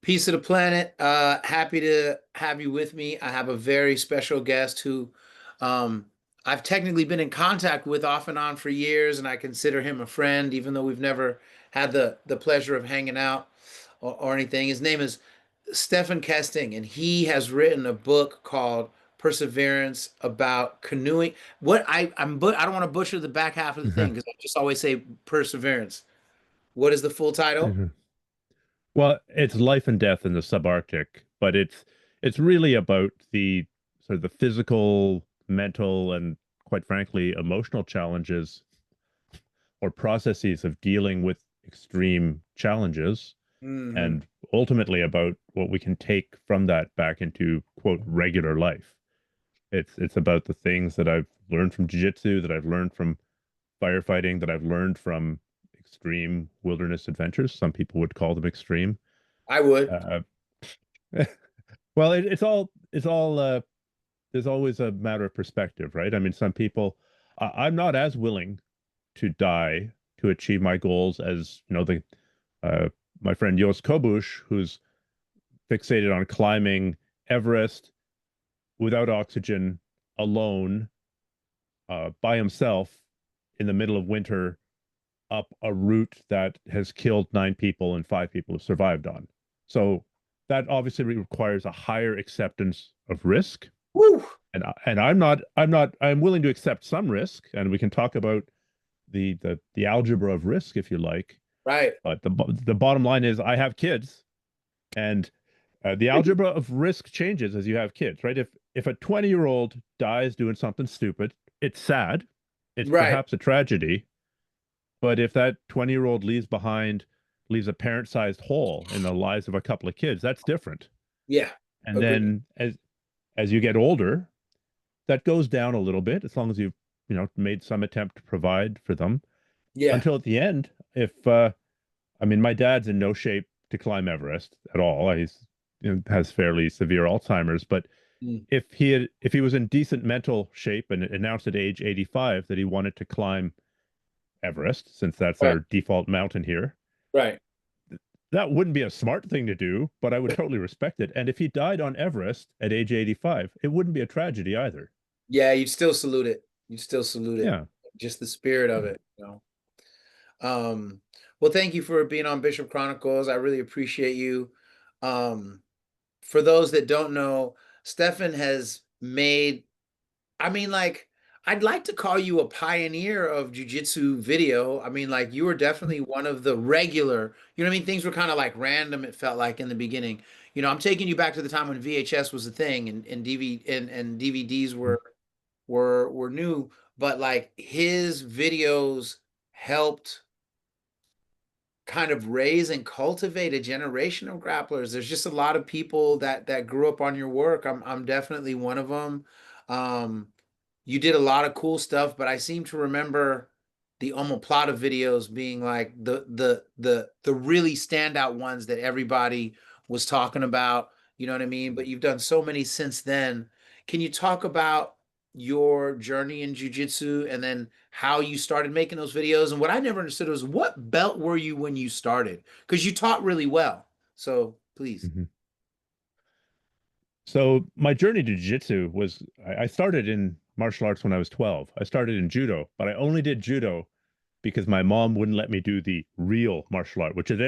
Peace of the planet. Happy to have you with me. I have a very special guest who um, I've technically been in contact with off and on for years, and I consider him a friend, even though we've never had the pleasure of hanging out or anything. His name is Stephan Kesting, and he has written a book called Perseverance about canoeing. I don't want to butcher the back half of the thing Mhm. because I just always say perseverance. What is the full title? Mhm. Well, it's life and death in the subarctic, but it's really about the sort of the physical, mental, and quite frankly, emotional challenges or processes of dealing with extreme challenges, Hmm. and ultimately about what we can take from that back into quote regular life. It's about the things that I've learned from jiu-jitsu, that I've learned from firefighting, that I've learned from extreme wilderness adventures. Some people would call them extreme. I would. Uh, well, it's all there's always a matter of perspective, right? I mean, some people, I'm not as willing to die to achieve my goals as, the uh, my friend Jos Kobush, who's fixated on climbing Everest without oxygen, alone, by himself in the middle of winter up a route that has killed 9 people and 5 people have survived on. So that obviously requires a higher acceptance of risk. Woo! And I'm willing to accept some risk, and we can talk about the algebra of risk if you like. Right. But the bottom line is I have kids, and the algebra of risk changes as you have kids, right? If a 20-year-old dies doing something stupid, it's sad. It's Right. perhaps a tragedy. But if that 20-year-old leaves a parent-sized hole in the lives of a couple of kids, that's different. Yeah. And Agreed. then as you get older, that goes down a little bit as long as you've, made some attempt to provide for them Yeah. until at the end, if I mean, my dad's in no shape to climb Everest at all. He's, has fairly severe Alzheimer's, but Mm. if he was in decent mental shape and announced at age 85 that he wanted to climb Everest, since that's Right. our default mountain here, Right. that wouldn't be a smart thing to do, but I would totally respect it. And if he died on Everest at age 85, it wouldn't be a tragedy either. Yeah, you'd still salute it. You'd still salute it. Yeah. Just the spirit of Yeah. it, you know. Um, well, thank you for being on Bishop Chronicles. I really appreciate you. Um, for those that don't know, Stefan has made, I mean, like, I'd like to call you a pioneer of jujitsu video. I mean, like, you were definitely one of the regular, you know what I mean? Things were kind of like random, it felt like in the beginning. I'm taking you back to the time when VHS was a thing and and DVDs were new, but like his videos helped kind of raise and cultivate a generation of grapplers. There's just a lot of people that grew up on your work. I'm definitely one of them. Um, you did a lot of cool stuff, but I seem to remember the omoplata videos being like the really standout ones that everybody was talking about. You know what I mean? But you've done so many since then. Can you talk about your journey in jujitsu and then how you started making those videos? And what I never understood was what belt were you when you started? Because you taught really well. So please. Mhm. So my journey to jiu-jitsu was I started in martial arts when I was 12. I started in judo, but I only did judo because my mom wouldn't let me do the real martial art, which as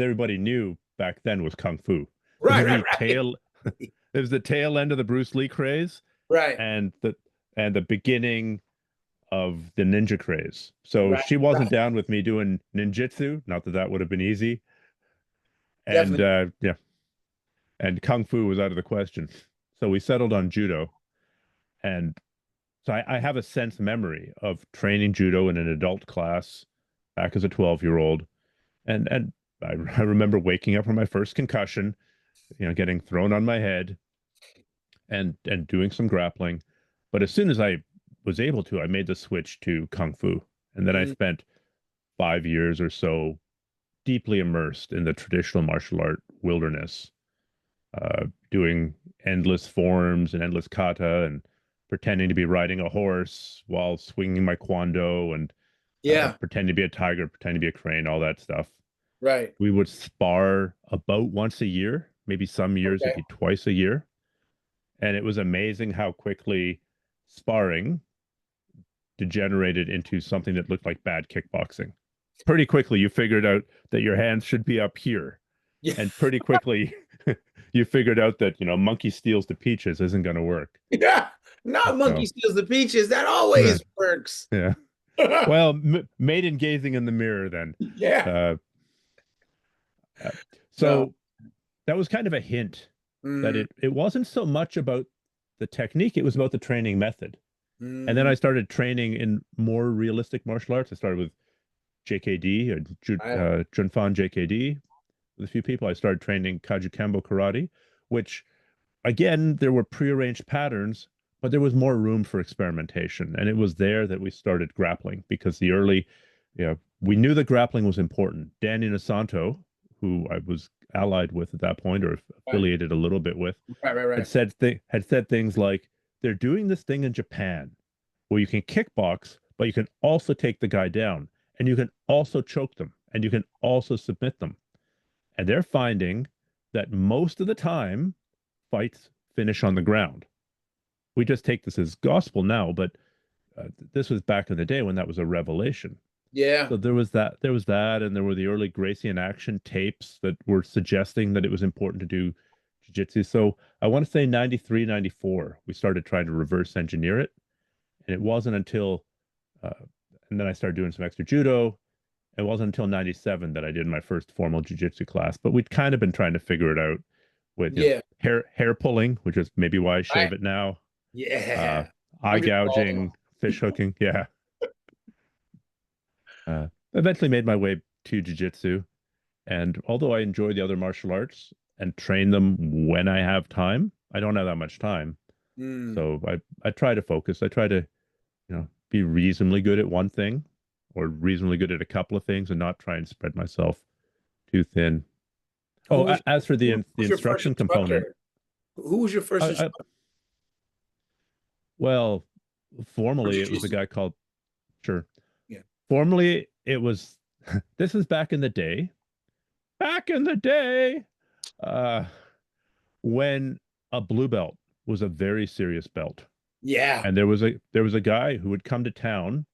everybody knew back then was kung fu. It Right, was right, the right. tail it was the tail end of the Bruce Lee craze Right, and the beginning of the ninja craze. So right, she wasn't right. down with me doing ninjutsu, not that that would have been easy. And Definitely. yeah, and kung fu was out of the question. So we settled on judo. And so I have a sense memory of training judo in an adult class back as a 12-year-old. And I remember waking up from my first concussion, getting thrown on my head and doing some grappling. But as soon as I was able to, I made the switch to kung fu. And then I Mm, spent 5 years or so deeply immersed in the traditional martial art wilderness, doing endless forms and endless kata and pretending to be riding a horse while swinging my kwando and yeah, pretending to be a tiger, pretending to be a crane, all that stuff. Right. We would spar about once a year, maybe some years it'd Okay. be twice a year. And it was amazing how quickly sparring degenerated into something that looked like bad kickboxing. Pretty quickly, you figured out that your hands should be up here. Yeah. And pretty quickly, you figured out that, monkey steals the peaches isn't going to work. Yeah. Not monkey So, steals the peaches. That yeah. always works. Yeah. Well, maiden gazing in the mirror then. Yeah. Uh, uh, No. so that was kind of a hint that Mm, it wasn't so much about the technique, it was about the training method. And then mm, I started training in more realistic martial arts. I started with JKD, right. Junfan JKD, with a few people. I started training Kajukembo karate, which again, there were prearranged patterns, but there was more room for experimentation. And it was there that we started grappling because we knew that grappling was important. Danny Nasanto, who I was allied with at that point or Right. affiliated a little bit with, Right. Right. had Right. said things like, they're doing this thing in Japan where you can kickbox, but you can also take the guy down and you can also choke them and you can also submit them. And they're finding that most of the time fights finish on the ground. We just take this as gospel now, but this was back in the day when that was a revelation. Yeah. So there was that, and there were the early Gracie in action tapes that were suggesting that it was important to do jiu-jitsu. So I want to say 93, 94, we started trying to reverse engineer it. And it wasn't until, uh, and then I started doing some extra judo. It wasn't until 97 that I did my first formal jiu-jitsu class, but we'd kind of been trying to figure it out with, Yeah. hair pulling, which is maybe why I Right. shave it now, uh, Yeah. eye I'm just balding. gouging, fish hooking. Yeah. Eventually made my way to jiu-jitsu. And although I enjoy the other martial arts and train them when I have time, I don't have that much time. Mm. So I try to focus. I try to, be reasonably good at one thing or reasonably good at a couple of things and not try and spread myself too thin. Who Oh, was as for who the was your first instruction component, instructor? Who was your first I instructor well, for formally it was a jiu-jitsu? guy called sure. Yeah. Formally it was this is back in the day. Back in the day, uh, when a blue belt was a very serious belt. Yeah. And there was a guy who would come to town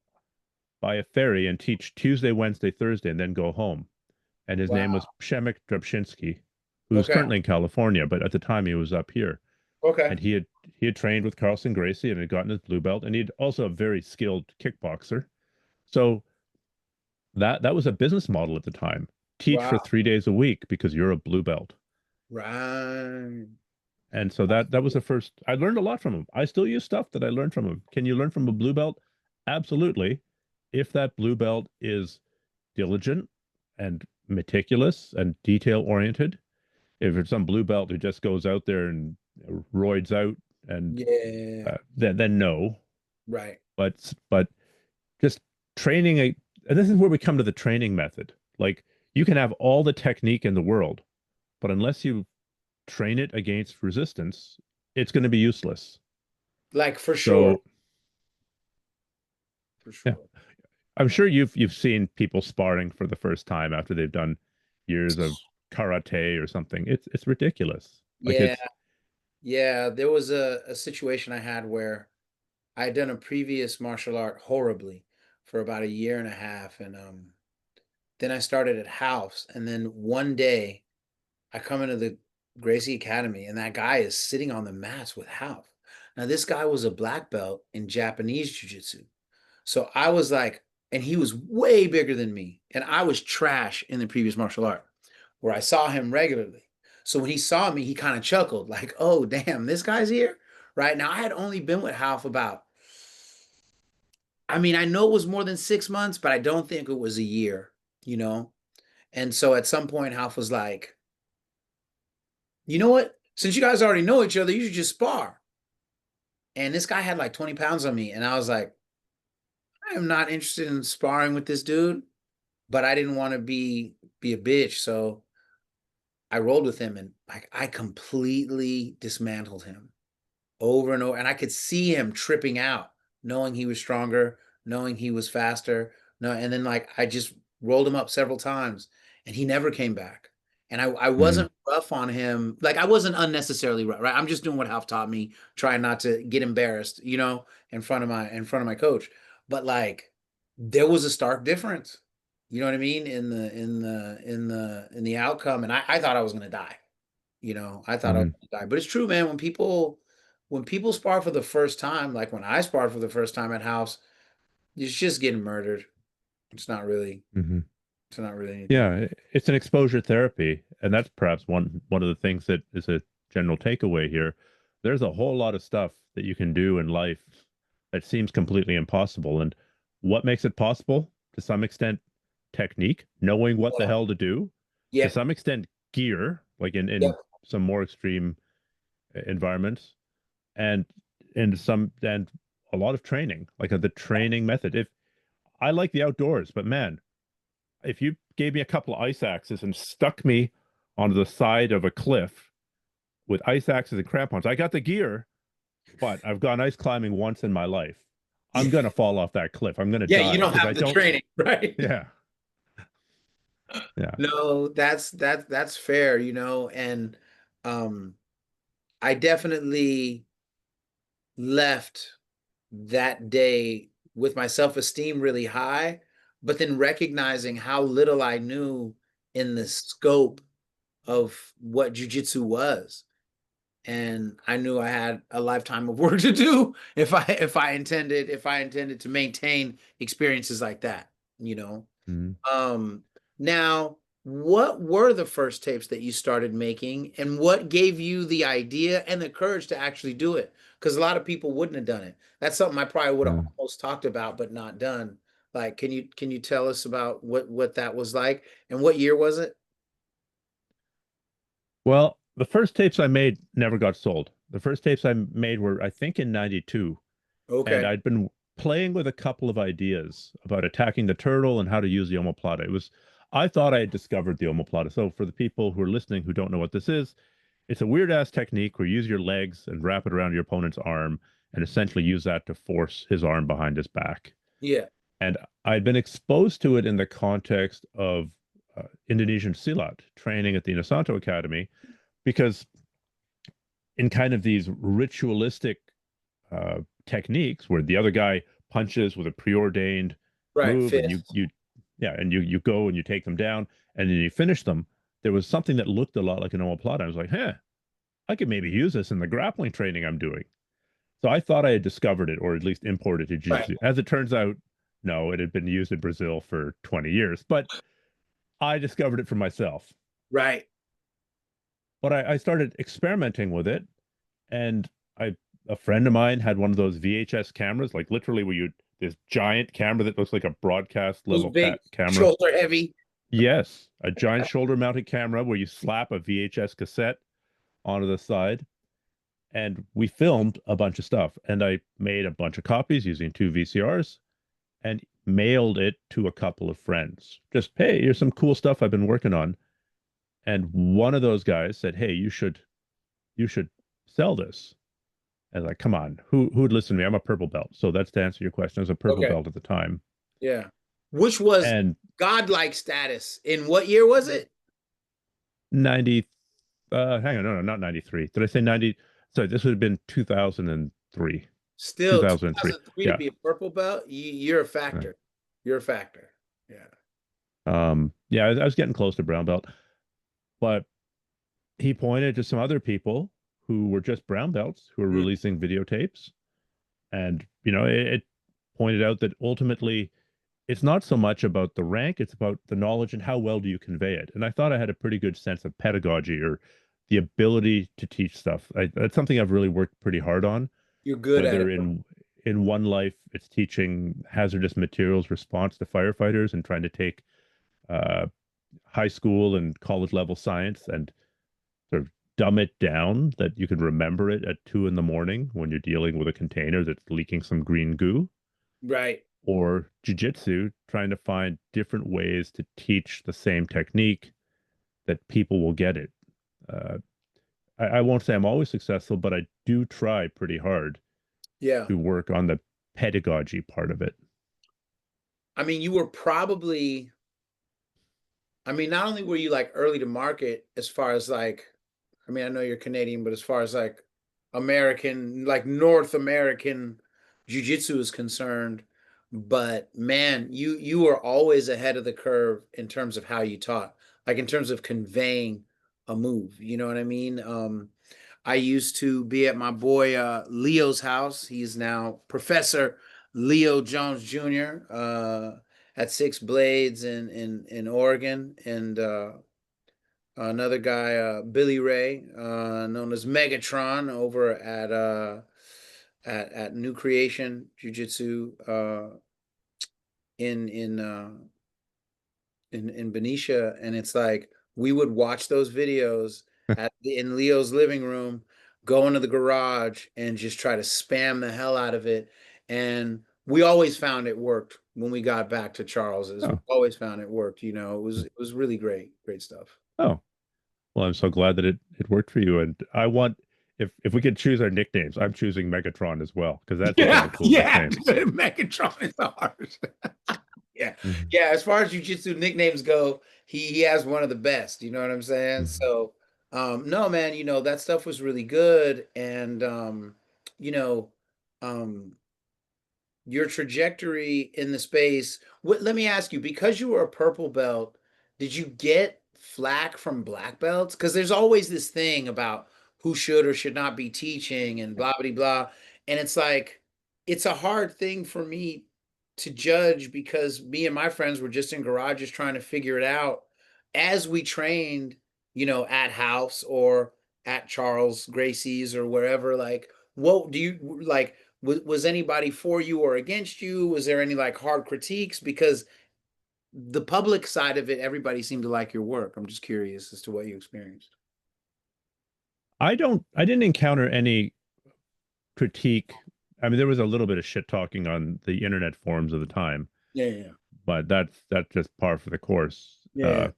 by a ferry and teach Tuesday, Wednesday, Thursday, and then go home. And his name was Wow. Przemek Drabshinsky, who's Okay. currently in California, but at the time he was up here. Okay. And he had trained with Carlson Gracie and had gotten his blue belt, and he'd also a very skilled kickboxer. So that was a business model at the time. Teach for Wow. 3 days a week because you're a blue belt. Right. And so that was the first. I learned a lot from him. I still use stuff that I learned from him. Can you learn from a blue belt? Absolutely. If that blue belt is diligent and meticulous and detail oriented. If it's some blue belt who just goes out there and roids out and Yeah. then no. Right. But just training and this is where we come to the training method. Like you can have all the technique in the world, but unless you train it against resistance, it's going to be useless. Like for sure. So For yeah, sure. I'm sure you've seen people sparring for the first time after they've done years of karate or something. It's ridiculous. Like Yeah. Yeah. There was a situation I had where I had done a previous martial art horribly for about a year and a half. And then I started at house. And then one day I come into the Gracie Academy and that guy is sitting on the mats with Half. Now, this guy was a black belt in Japanese Jiu-Jitsu. So I was like, and he was way bigger than me. And I was trash in the previous martial art where I saw him regularly. So when he saw me, he kind of chuckled, like, oh, damn, this guy's here. Right now, I had only been with Half about, I mean, I know it was more than 6 months, but I don't think it was a year, you know? And so at some point, Half was like, you know what? Since you guys already know each other, you should just spar. And this guy had like 20 pounds on me. And I was like, I am not interested in sparring with this dude, but I didn't want to be a bitch. So I rolled with him and like I completely dismantled him over and over. And I could see him tripping out, knowing he was stronger, knowing he was faster. No, and then like I just rolled him up several times. and he never came back. And I Mm-hmm. wasn't rough on him. Like I wasn't unnecessarily rough, right? I'm just doing what Half taught me, trying not to get embarrassed, in front of my coach. But like there was a stark difference. You know what I mean? In the outcome. And I thought I was gonna die. I thought I was Mm-hmm. gonna die. But it's true, man, when people spar for the first time, like when I sparred for the first time at House, it's just getting murdered. It's not really, Mm-hmm. it's not really anything. Yeah, it's an exposure therapy, and that's perhaps one of the things that is a general takeaway here. There's a whole lot of stuff that you can do in life that seems completely impossible, and what makes it possible? To some extent, technique, knowing what the Yeah. hell to do. To Yep. some extent, gear, like in Yep. some more extreme environments, and and a lot of training, like the training method. If I like the outdoors, but man, if you gave me a couple of ice axes and stuck me onto the side of a cliff with ice axes and crampons, I got the gear, but I've gone ice climbing once in my life. I'm Yeah. gonna fall off that cliff. I'm gonna Yeah. You die don't because I have the don't. training, right? Yeah, yeah. No, that's fair, and um I definitely left that day with my self-esteem really high, but then recognizing how little I knew in the scope of what jujitsu was. And I knew I had a lifetime of work to do if I intended to maintain experiences like that, you know. Mhm. Now, what were the first tapes that you started making, and what gave you the idea and the courage to actually do it? Because a lot of people wouldn't have done it. That's something I probably would have Yeah. almost talked about but not done. Like, can you tell us about what that was like, and what year was it? Well, the first tapes I made never got sold. The first tapes I made were, I think, in '92, and Okay. I'd been playing with a couple of ideas about attacking the turtle and how to use the omoplata. I thought I had discovered the omoplata. So for the people who are listening who don't know what this is, it's a weird ass technique where you use your legs and wrap it around your opponent's arm and essentially use that to force his arm behind his back. Yeah. And I'd been exposed to it in the context of Indonesian Silat training at the Inosanto Academy because in kind of these ritualistic techniques where the other guy punches with a preordained Right. move and you Fifth. you yeah and you go and you take them down and then you finish them. There was something that looked a lot like an omoplata. I was like, I could maybe use this in the grappling training I'm doing. So I thought I had discovered it or at least imported it to Right. jiu-jitsu. As it turns out, no, it had been used in Brazil for 20 years, but I discovered it for myself. Right. But I started experimenting with it, and I a friend of mine had one of those VHS cameras, like literally where you this giant camera that looks like a broadcast Those level big camera. shoulder heavy. Yes, a giant shoulder mounted camera where you slap a VHS cassette onto the side. And we filmed a bunch of stuff. And I made a bunch of copies using two VCRs and mailed it to a couple of friends. Just, hey, here's some cool stuff I've been working on. And one of those guys said, hey, you should sell this. And like, come on, who'd listen to me? I'm a purple belt. So that's to answer your question. I was a purple Okay. belt at the time. Yeah. Which was And godlike status. In what year was it? 90, hang on, no, not 93. Did I say 90? Sorry, this would have been 2003. Still 2003. 2003 to Yeah. be a purple belt. You're a Yeah. factor. You're a factor. Yeah. Yeah, I was getting close to brown belt, but he pointed to some other people who were just brown belts who were Mm, releasing videotapes. And, it pointed out that ultimately it's not so much about the rank, it's about the knowledge and how well do you convey it. And I thought I had a pretty good sense of pedagogy or the ability to teach stuff. That's something I've really worked pretty hard on, you're good at whether it. in one life it's teaching hazardous materials response to firefighters and trying to take uh, high school and college level science and sort of dumb it down that you can remember it at 2 in the morning when you're dealing with a container that's leaking some green goo, Right. or jujitsu, trying to find different ways to teach the same technique that people will get it. Uh, I won't say I'm always successful, but I do try pretty hard Yeah. to work on the pedagogy part of it. I mean, you were probably, I mean, not only were you like early to market as far as like, I mean, I know you're Canadian, but as far as like American, like North American jiu-jitsu is concerned, but man, you were always ahead of the curve in terms of how you taught, like in terms of conveying a move. You know what I mean? I used to be at my boy Leo's house. He's now Professor Leo Jones Jr. At Six Blades in Oregon, and another guy, Billy Ray, known as Megatron, over at New Creation Jiu Jitsu in in uh, in Benicia, and it's like we would watch those videos in Leo's living room, go into the garage, and just try to spam the hell out of it. And we always found it worked when we got back to Charles's. We Oh, always found it worked. You know, it was really great stuff. oh. Well, I'm so glad that it worked for you. And I want if we could choose our nicknames, I'm choosing Megatron as well because that's a Yeah, damn cool yeah. nickname. Megatron is ours. Yeah, Mhm. yeah. As far as jujitsu nicknames go, he has one of the best. You know what I'm saying? Mhm. So, no, man. You know that stuff was really good, and you know, um, your trajectory in the space. Let me ask you, because you were a purple belt, did you get flack from black belts? Because there's always this thing about who should or should not be teaching and blah blah blah. And it's like it's a hard thing for me to judge because me and my friends were just in garages trying to figure it out as we trained, at house or at Charles Gracie's or wherever. Like, what do you like? Was anybody for you or against you? Was there any like hard critiques? Because the public side of it, everybody seemed to like your work. I'm just curious as to what you experienced. I didn't encounter any critique. I mean, there was a little bit of shit talking on the internet forums of the time, Yeah, yeah, but that's just par for the course. yeah.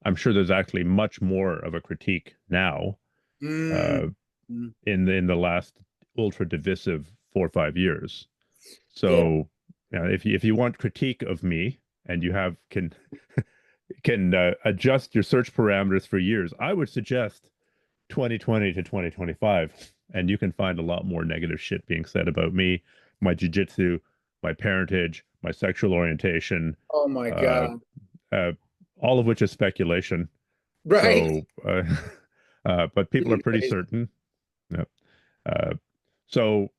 I'm sure there's actually much more of a critique now uh, Mm, mm, in the last ultra divisive 4 or 5 years. yeah. So, if you want critique of me and you have can adjust your search parameters for years, I would suggest 2020 to 2025, and you can find a lot more negative shit being said about me, my jujitsu, my parentage, my sexual orientation, Oh my uh, God. uh, all of which is speculation. Right. So, but people are Really pretty crazy. certain. Yep. Uh, so,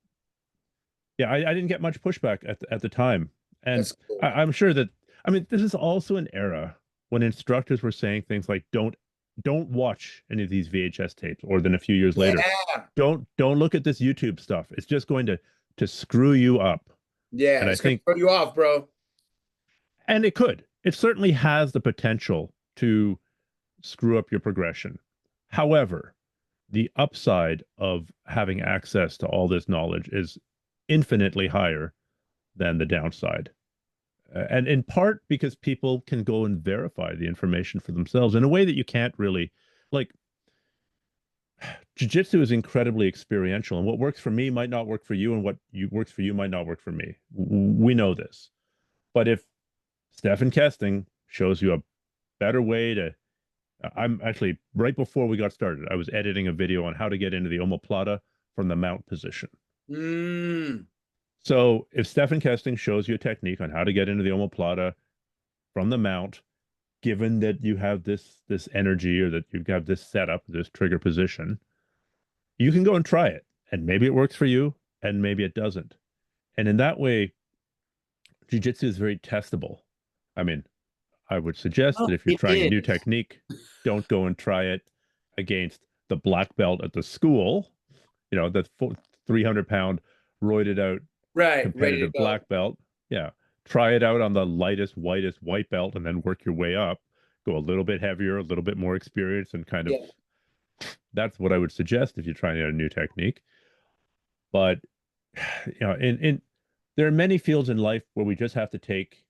yeah, I didn't get much pushback at the time, and That's cool. I'm sure that I mean this is also an era when instructors were saying things like don't watch any of these VHS tapes, or then a few years later, Yeah. don't look at this YouTube stuff. It's just going to screw you up. Yeah. And I It's gonna think, throw you off, bro. and it could. It certainly has the potential to screw up your progression. However, the upside of having access to all this knowledge is infinitely higher than the downside. And in part because people can go and verify the information for themselves in a way that you can't really, like, jiu-jitsu is incredibly experiential, and what works for me might not work for you, and works for you might not work for me. We know this. But if Stephan Kesting shows you a better way to, I'm actually, right before we got started, I was editing a video on how to get into the omoplata from the mount position. Mm. So if Stephan Kesting shows you a technique on how to get into the omoplata from the mount, given that you have this energy, or that you have this setup, this trigger position, you can go and try it. And maybe it works for you, and maybe it doesn't. And in that way, jiu-jitsu is very testable. I mean, I would suggest Oh, that if you're it trying a new is. technique, don't go and try it against the black belt at the school, the 300-pound roided out Right. Ready to competitive go. black belt. Yeah. Try it out on the lightest, whitest white belt, and then work your way up. Go a little bit heavier, a little bit more experience, and kind of, Yeah. that's what I would suggest if you're trying out a new technique. But in there are many fields in life where we just have to take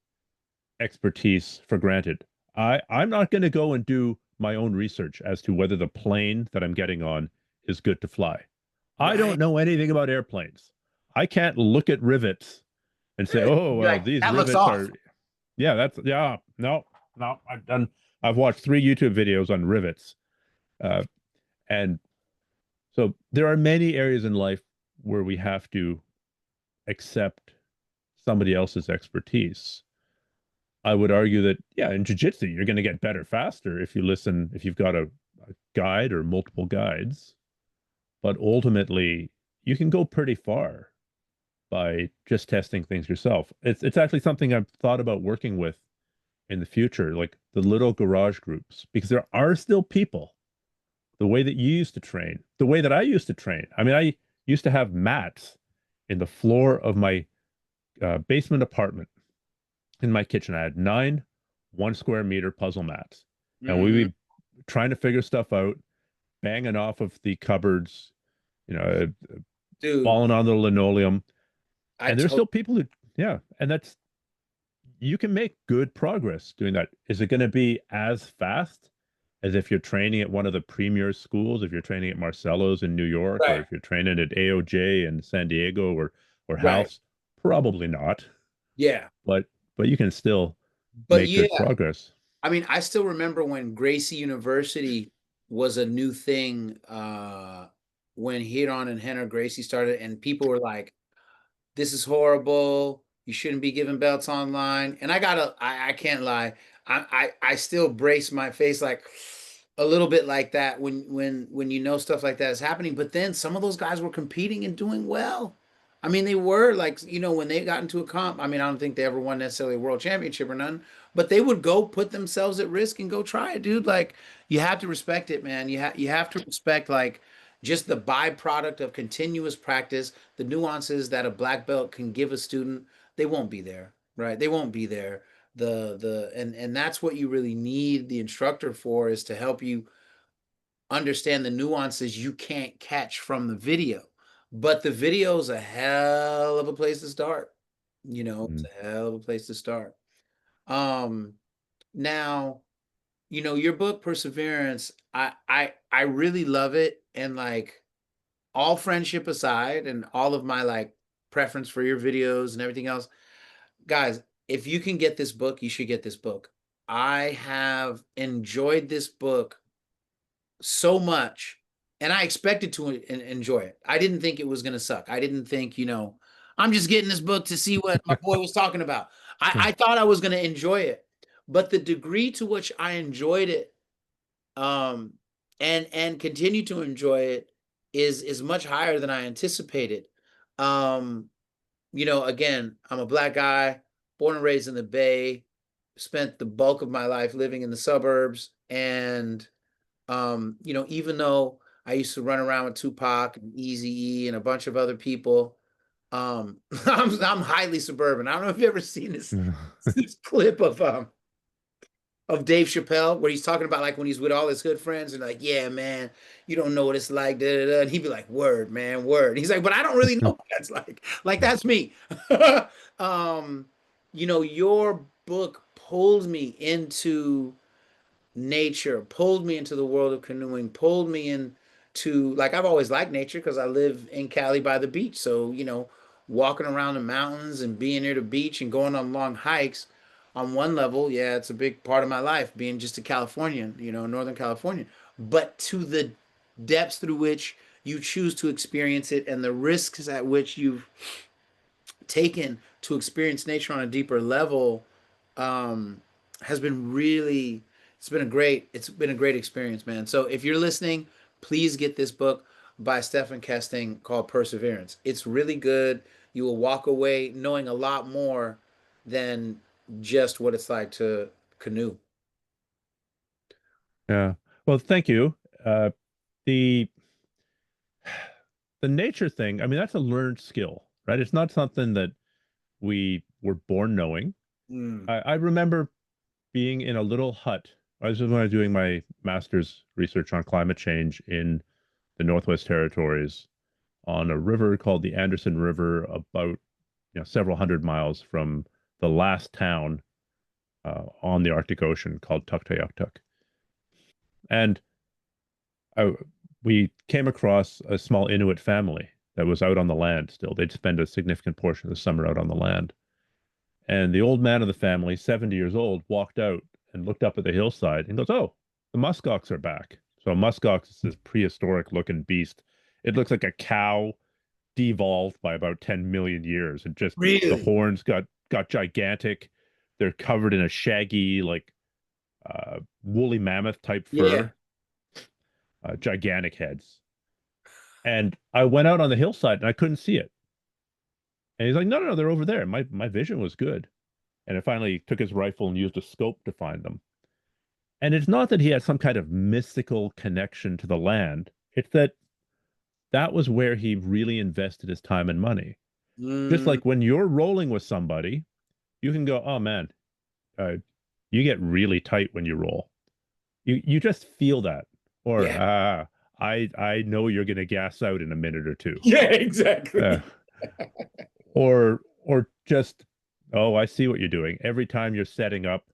expertise for granted. I'm not going to go and do my own research as to whether the plane that I'm getting on is good to fly. I don't Right. know anything about airplanes. I can't look at rivets and say, "Oh, You're well, like, these that looks rivets off. are, yeah, that's, yeah, no, no, I've done I've watched 3 YouTube videos on rivets. Uh, and so there are many areas in life where we have to accept somebody else's expertise. I would argue that, yeah, in jiu-jitsu, you're going to get better faster if you listen, if you've got a guide or multiple guides. But ultimately, you can go pretty far by just testing things yourself. It's actually something I've thought about working with in the future, like the little garage groups, because there are still people, the way that you used to train, the way that I used to train. I mean, I used to have mats in the floor of my basement apartment in my kitchen. I had 9 1 square meter puzzle mats, and we Mhm. would trying to figure stuff out, banging off of the cupboards, you know, Dude, falling on the linoleum. I And there's told still people who, yeah, and that's you can make good progress doing that. Is it going to be as fast as if you're training at one of the premier schools, if you're training at Marcelo's in New York, or right, if you're training at AOJ in San Diego or right. House? Probably not, Yeah. but you can still But make yeah, good progress. I mean, I still remember when Gracie University was a new thing, when Hiron and Henner Gracie started, and people were like, this is horrible. You shouldn't be giving belts online. And I can't lie. I still brace my face like a little bit like that when you know stuff like that is happening. But then some of those guys were competing and doing well. I mean, they were like, when they got into a comp, I mean, I don't think they ever won necessarily a world championship or none, but they would go put themselves at risk and go try it, dude. Like, you have to respect it, man. You have to respect like just the byproduct of continuous practice, the nuances that a black belt can give a student. They won't be there, right? They won't be there. And that's what you really need the instructor for, is to help you understand the nuances you can't catch from the video. But the video is a hell of a place to start. It's Mm. a hell of a place to start. Um, Now, your book Perseverance, I really love it. And like, all friendship aside and all of my like preference for your videos and everything else, guys, if you can get this book, you should get this book. I have enjoyed this book so much, and I expected to enjoy it. I didn't think it was going to suck. I didn't think, I'm just getting this book to see what my boy was talking about. I thought I was going to enjoy it, but the degree to which I enjoyed it, um, and continue to enjoy it, is much higher than I anticipated. Um, again, I'm a black guy, born and raised in the Bay, spent the bulk of my life living in the suburbs, and even though I used to run around with Tupac and Eazy-E and a bunch of other people, I'm highly suburban. I don't know if you've ever seen this clip of Dave Chappelle, where he's talking about like when he's with all his hood friends and like, yeah, man, you don't know what it's like, da, da, da. And he'd be like, word, man, word. And he's like, but I don't really know what that's like. Like, that's me. um, your book pulled me into nature, pulled me into the world of canoeing, pulled me into, like, I've always liked nature because I live in Cali by the beach. So, walking around the mountains and being near the beach and going on long hikes, on one level, yeah, it's a big part of my life being just a Californian, Northern Californian. But to the depths through which you choose to experience it and the risks at which you've taken to experience nature on a deeper level, um, has been really, it's been a great experience, man. So if you're listening, please get this book by Stephan Kesting called Perseverance. It's really good. You will walk away knowing a lot more than just what it's like to canoe. Yeah. Well, thank you. Uh, the the nature thing, I mean, that's a learned skill, right? It's not something that we were born knowing. Mm. I remember being in a little hut. I was when I was doing my master's research on climate change in the Northwest Territories on a river called the Anderson River, about several hundred miles from the last town on the Arctic Ocean called Tuktoyaktuk. And I, we came across a small Inuit family that was out on the land still. They'd spend a significant portion of the summer out on the land. And the old man of the family, 70 years old, walked out and looked up at the hillside and goes, "Oh, the muskox are back." So a muskox is this prehistoric looking beast. It looks like a cow devolved by about 10 million years. And just the Really? horns got gigantic. They're covered in a shaggy, like woolly mammoth type Yeah. fur, gigantic heads. And I went out on the hillside and I couldn't see it. And he's like, "No, no, no, they're over there." My vision was good. And I finally took his rifle and used a scope to find them. And it's not that he had some kind of mystical connection to the land. It's that that was where he really invested his time and money. Just Mm, like when you're rolling with somebody, you can go, "Oh man, uh, you get really tight when you roll." You just feel that. Or yeah. I know you're gonna gas out in a minute or two. Yeah, Uh, exactly. or just, "Oh, I see what you're doing." Every time you're setting up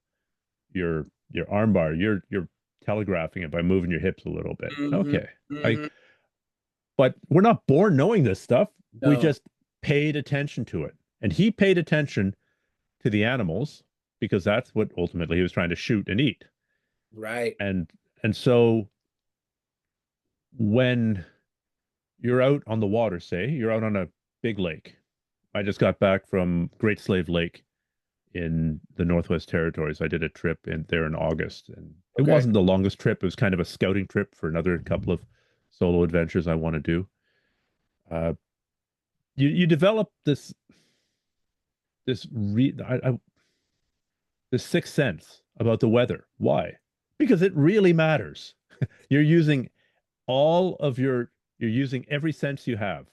your armbar, you're telegraphing it by moving your hips a little bit. Hmm. Okay. I Hmm. But we're not born knowing this stuff. We No. just paid attention to it. And he paid attention to the animals because that's what ultimately he was trying to shoot and eat. Right. And so when you're out on the water, say you're out on a big lake. I just got back from Great Slave Lake in the Northwest Territories. I did a trip in there in August, and it Okay. wasn't the longest trip. It was kind of a scouting trip for another couple of solo adventures I want to do. Uh, you develop this re this sixth sense about the weather. Why? Because it really matters. You're using all of you're using every sense you have.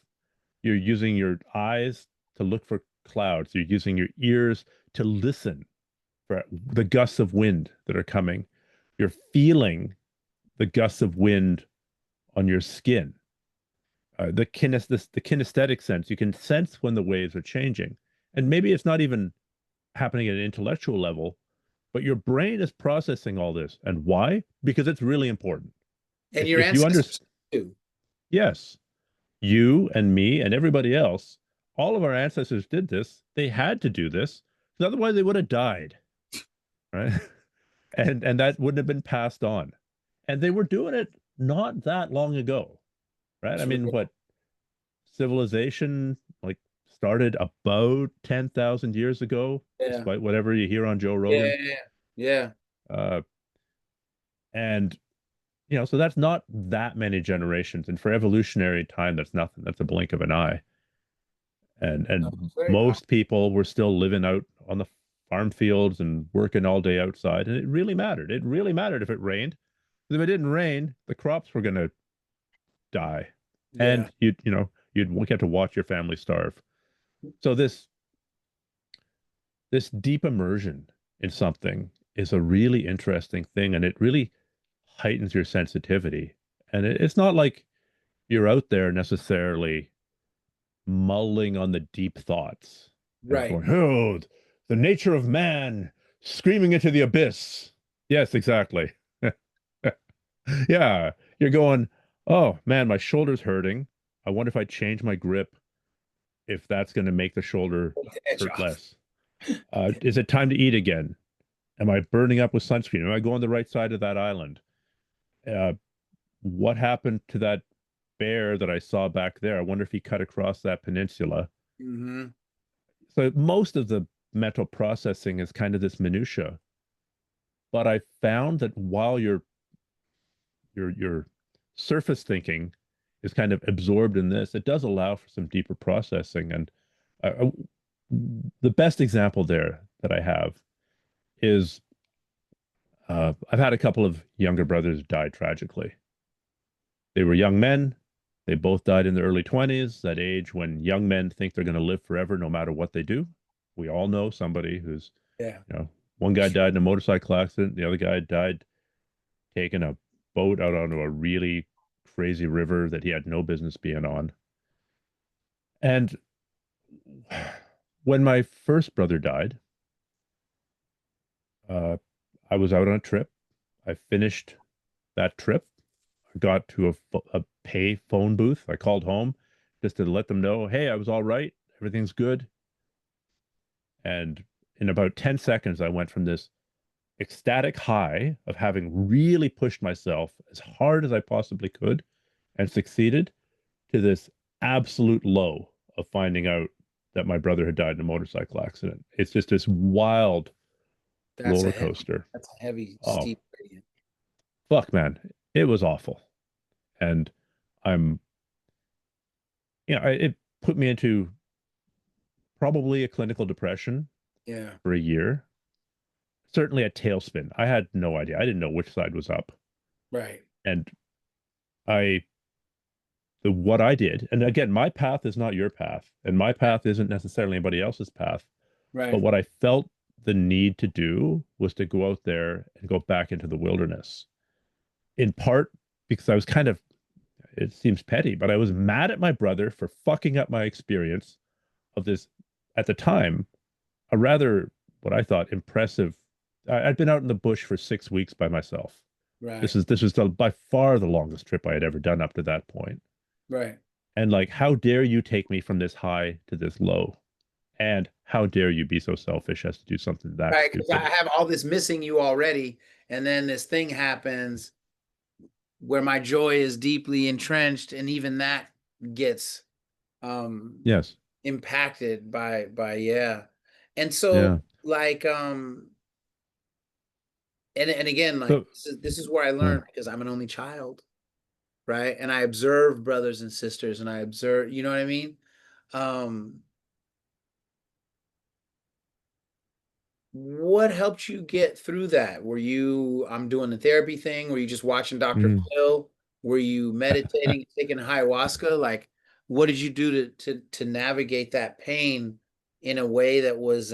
You're using your eyes to look for clouds. You're using your ears to listen for the gusts of wind that are coming. You're feeling the gusts of wind on your skin. The kinesthetic sense. You can sense when the waves are changing. And maybe it's not even happening at an intellectual level, but your brain is processing all this. And why? Because it's really important. And your If you ancestors understand, too. yes, you and me and everybody else, all of our ancestors did this. They had to do this, because otherwise they would have died, right? And that wouldn't have been passed on. And they were doing it not that long ago, right? I True. mean, what civilization like started about 10,000 years ago, Yeah. despite whatever you hear on Joe Rogan. Yeah. Yeah. Uh, and so that's not that many generations. And for evolutionary time, that's nothing. That's a blink of an eye. No, And it's very powerful. most people were still living out on the farm fields and working all day outside. And it really mattered. It really mattered if it rained. Because if it didn't rain, the crops were going to die. Yeah. And you'd get to watch your family starve. So this deep immersion in something is a really interesting thing, and it really heightens your sensitivity. And it's not like you're out there necessarily mulling on the deep thoughts and Right. going, "Oh, the nature of man screaming into the abyss." Yes, exactly. Yeah, you're going, "Oh man, my shoulder's hurting. I wonder if I change my grip, if that's going to make the shoulder Take the edge hurt off. less. Is it time to eat again? Am I burning up with sunscreen? Am I going the right side of that island? Uh, what happened to that bear that I saw back there? I wonder if he cut across that peninsula." Hmm. So most of the mental processing is kind of this minutia. But I found that while your surface thinking is kind of absorbed in this, it does allow for some deeper processing. And uh, the best example there that I have is I've had a couple of younger brothers die tragically. They were young men. They both died in their early 20s, that age when young men think they're going to live forever no matter what they do. We all know somebody who's, Yeah. you know, one guy died in a motorcycle accident, the other guy died taking a boat out onto a really crazy river that he had no business being on. And when my first brother died, uh, I was out on a trip. I finished that trip. I got to a pay phone booth. I called home just to let them know, "Hey, I was all right. Everything's good." And in about 10 seconds, I went from this ecstatic high of having really pushed myself as hard as I possibly could and succeeded to this absolute low of finding out that my brother had died in a motorcycle accident. It's just this wild That's a roller heavy, coaster. that's a heavy, Oh, steep gradient. fuck, man. It was awful. And I'm, it put me into probably a clinical depression Yeah. for a year. Certainly a tailspin. I had no idea. I didn't know which side was up. Right. And I, what I did, and again, my path is not your path, and my path isn't necessarily anybody else's path. But Right. what I felt the need to do was to go out there and go back into the wilderness. In part because I was kind of, it seems petty, but I was mad at my brother for fucking up my experience of this, at the time, a rather, what I thought, impressive. I'd been out in the bush for 6 weeks by myself. Right. This was by far the longest trip I had ever done up to that point. Right. And like, how dare you take me from this high to this low? And how dare you be so selfish as to do something that Right. Because I stupid? have all this missing you already. And then this thing happens where my joy is deeply entrenched, and even that gets um Yes. impacted by yeah. And so Yeah. like and again, like So, this is where I yeah. learned because I'm an only child, right? And I observe brothers and sisters and I observe, you know what I mean? Um What helped you get through that? Were you, I'm doing the therapy thing? Were you just watching Dr. Mm. Phil? Were you meditating, taking ayahuasca? Like, what did you do to navigate that pain in a way that was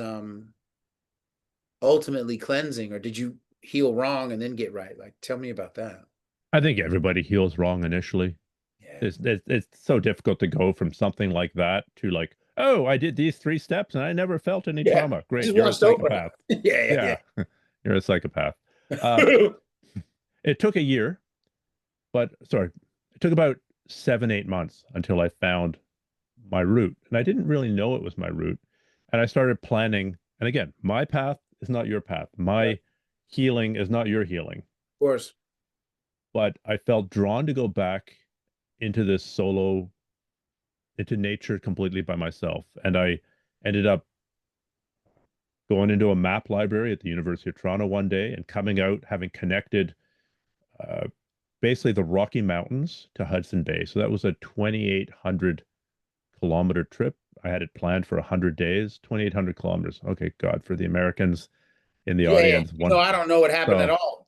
ultimately cleansing, or did you heal wrong and then get right? Like, tell me about that. I think everybody heals wrong initially. Yeah. It's so difficult to go from something like that to like, oh, I did these 3 steps and I never felt any Yeah. trauma. I Great, just you're a watched Oprah. psychopath. Yeah, Yeah, you're a psychopath. Uh, yeah. it took a year, but sorry, it took about 7, 8 months until I found my route. And I didn't really know it was my route. And I started planning. And again, my path is not your path. Right. My healing is not your healing. Of course. But I felt drawn to go back into this solo, into nature completely by myself. And I ended up going into a map library at the University of Toronto one day and coming out having connected uh, basically the Rocky Mountains to Hudson Bay. So that was a 2,800-kilometer trip. I had it planned for 100 days, 2,800 kilometers. Okay, God, for the Americans in the Yeah, yeah. audience, You know, one, I don't know what happened at so all.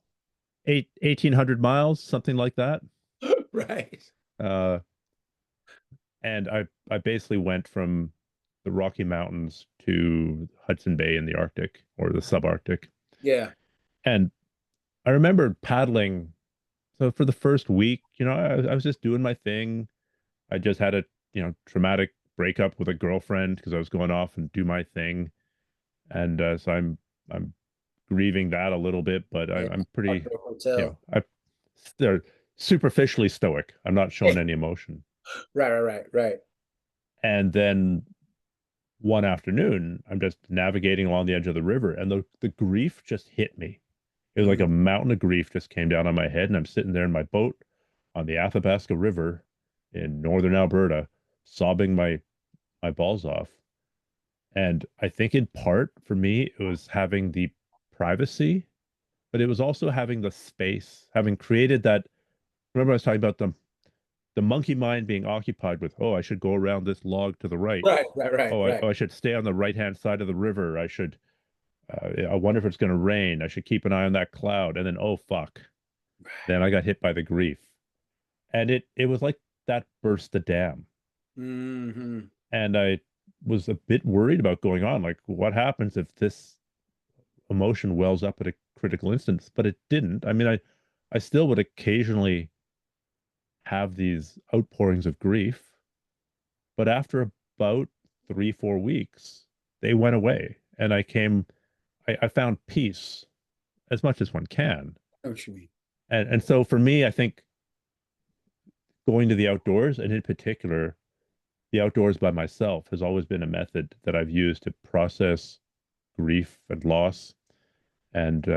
1,800 miles, something like that. Right. Uh, and I basically went from the Rocky Mountains to Hudson Bay in the Arctic or the subarctic. Yeah. And I remember paddling. So for the first week, I was just doing my thing. I just had a, traumatic breakup with a girlfriend because I was going off and do my thing. And so I'm grieving that a little bit, but Yeah. I'm pretty, Hotel. they're superficially stoic. I'm not showing any emotion. Right, right, right, right. And then one afternoon, I'm just navigating along the edge of the river, and the grief just hit me. It was like Mm. a mountain of grief just came down on my head, and I'm sitting there in my boat on the Athabasca River in northern Alberta, sobbing my balls off. And I think in part for me, it was having the privacy, but it was also having the space, having created that. Remember, I was talking about the monkey mind being occupied with, oh, I should go around this log to the right. Right, right, right, right. Oh, I should stay on the right hand side of the river. I wonder if it's going to rain. I should keep an eye on that cloud. And then, oh, fuck. Then I got hit by the grief. And it was like that burst the dam. Mm-hmm. And I was a bit worried about going on. Like, what happens if this emotion wells up at a critical instance? But it didn't. I mean, I still would occasionally have these outpourings of grief, but after about 3, 4 weeks, they went away. And I found peace as much as one can. I know what you mean. And so for me, I think going to the outdoors, and in particular, the outdoors by myself, has always been a method that I've used to process grief and loss. And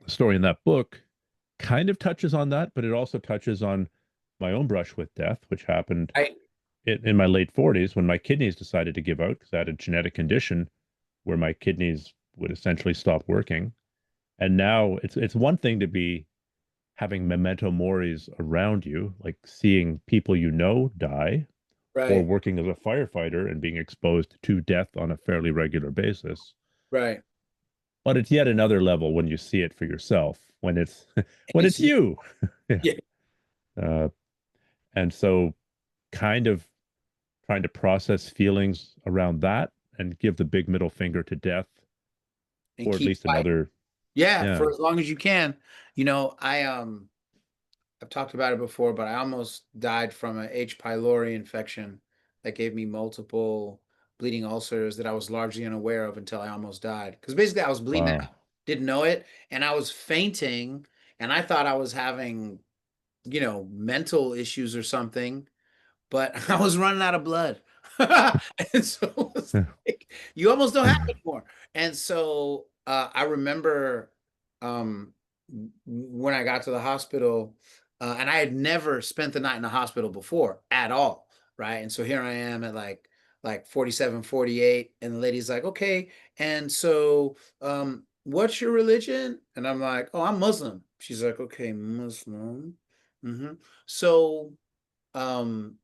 story in that book kind of touches on that, but it also touches on my own brush with death, which happened I in my late 40s when my kidneys decided to give out because I had a genetic condition where my kidneys would essentially stop working. And now it's one thing to be having memento moris around you, like seeing people you know die, or right, working as a firefighter and being exposed to death on a fairly regular basis. right. But it's yet another level when you see it for yourself, when it's when it's It's you. Yeah. yeah, Uh, and so kind of trying to process feelings around that and give the big middle finger to death and for at keep least fighting. another, Yeah, yeah. for as long as you can. I've talked about it before, but I almost died from a H. pylori infection that gave me multiple bleeding ulcers that I was largely unaware of until I almost died. Because basically I was bleeding Wow. out, didn't know it, and I was fainting, and I thought I was having, mental issues or something, but I was running out of blood. And so it's like, you almost don't have it anymore. And so I remember when I got to the hospital, and I had never spent the night in the hospital before at all, right? And so here I am at like 47, 48, and the lady's like, okay, and so what's your religion? And I'm like, oh, I'm Muslim. She's like, okay, Muslim. Hmm. So um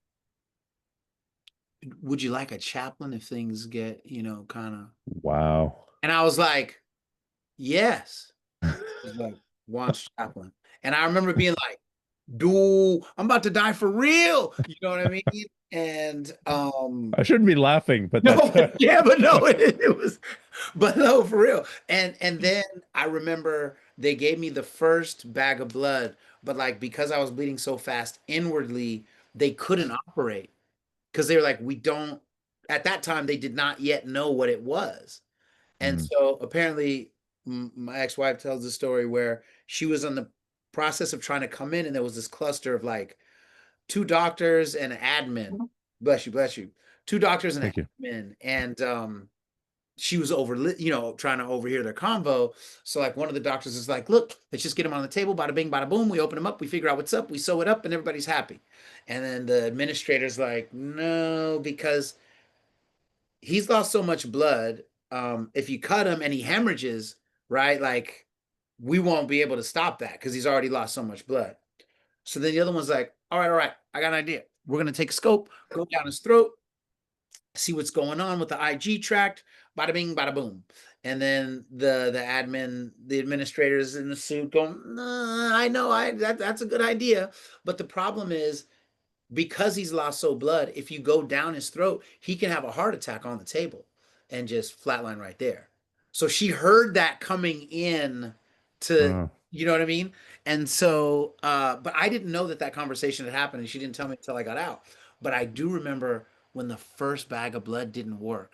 would you like a chaplain if things get, kind of. Wow. And I was like, yes. She's like, wants chaplain. And I remember being like, dude, I'm about to die for real. You know what I mean? And I shouldn't be laughing, but no, that's yeah, but no, it was, but no, for real. And then I remember they gave me the first bag of blood, but like because I was bleeding so fast inwardly, they couldn't operate because they were like, we don't, at that time, they did not yet know what it was. And mm, so apparently, my ex-wife tells the story where she was on the process of trying to come in, and there was this cluster of like two doctors and an admin. Bless you, bless you. Two doctors and an thank you. admin. And she was trying to overhear their convo. So like one of the doctors is like, look, let's just get him on the table, bada bing, bada boom. We open him up, we figure out what's up, we sew it up, and everybody's happy. And then the administrator's like, no, because he's lost so much blood. If you cut him and he hemorrhages, right, like we won't be able to stop that because he's already lost so much blood. So then the other one's like, all right, I got an idea. We're gonna take a scope, go down his throat, see what's going on with the IG tract, bada bing, bada boom. And then the administrators in the suit going, nah, I know, that's a good idea. But the problem is because he's lost so blood, if you go down his throat, he can have a heart attack on the table and just flatline right there. So she heard that coming in to, Wow. you know what I mean? And so, but I didn't know that that conversation had happened, and she didn't tell me until I got out. But I do remember when the first bag of blood didn't work,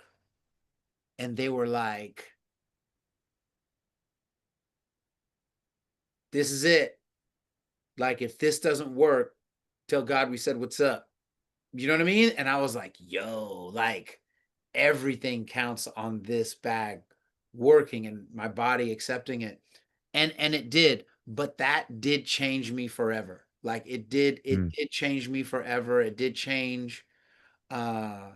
and they were like, "This is it. Like, if this doesn't work, tell God we said what's up." You know what I mean? And I was like, yo, like everything counts on this bag working and my body accepting it. And it did, but that did change me forever. Like it Mm, did change me forever. It did change uh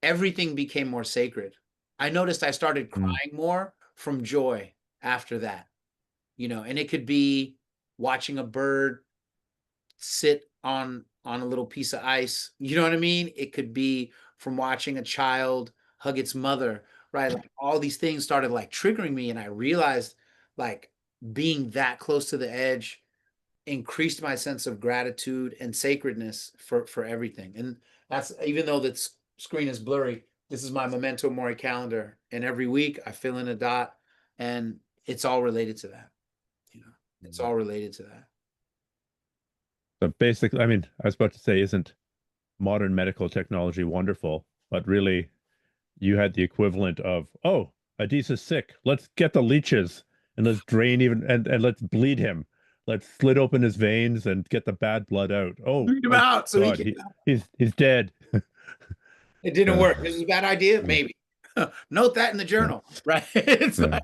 everything became more sacred. I noticed I started mm, crying more from joy after that, and it could be watching a bird sit on a little piece of ice. You know what I mean? It could be from watching a child hug its mother, right? Like all these things started like triggering me, and I realized like being that close to the edge increased my sense of gratitude and sacredness for everything. And that's even though that screen is blurry, this is my memento mori calendar, and every week I fill in a dot, and it's all related to that. You know, it's mm. all related to that. So basically, I mean, I was about to say, isn't modern medical technology wonderful? But really, you had the equivalent of, oh, Adis is sick. Let's get the leeches and let's drain even and let's bleed him. Let's slit open his veins and get the bad blood out. Oh, Read him oh out so he God, can. he's dead. It didn't Uh, work. This is a bad idea, yeah, maybe. Note that in the yeah, journal, right? It's yeah. like,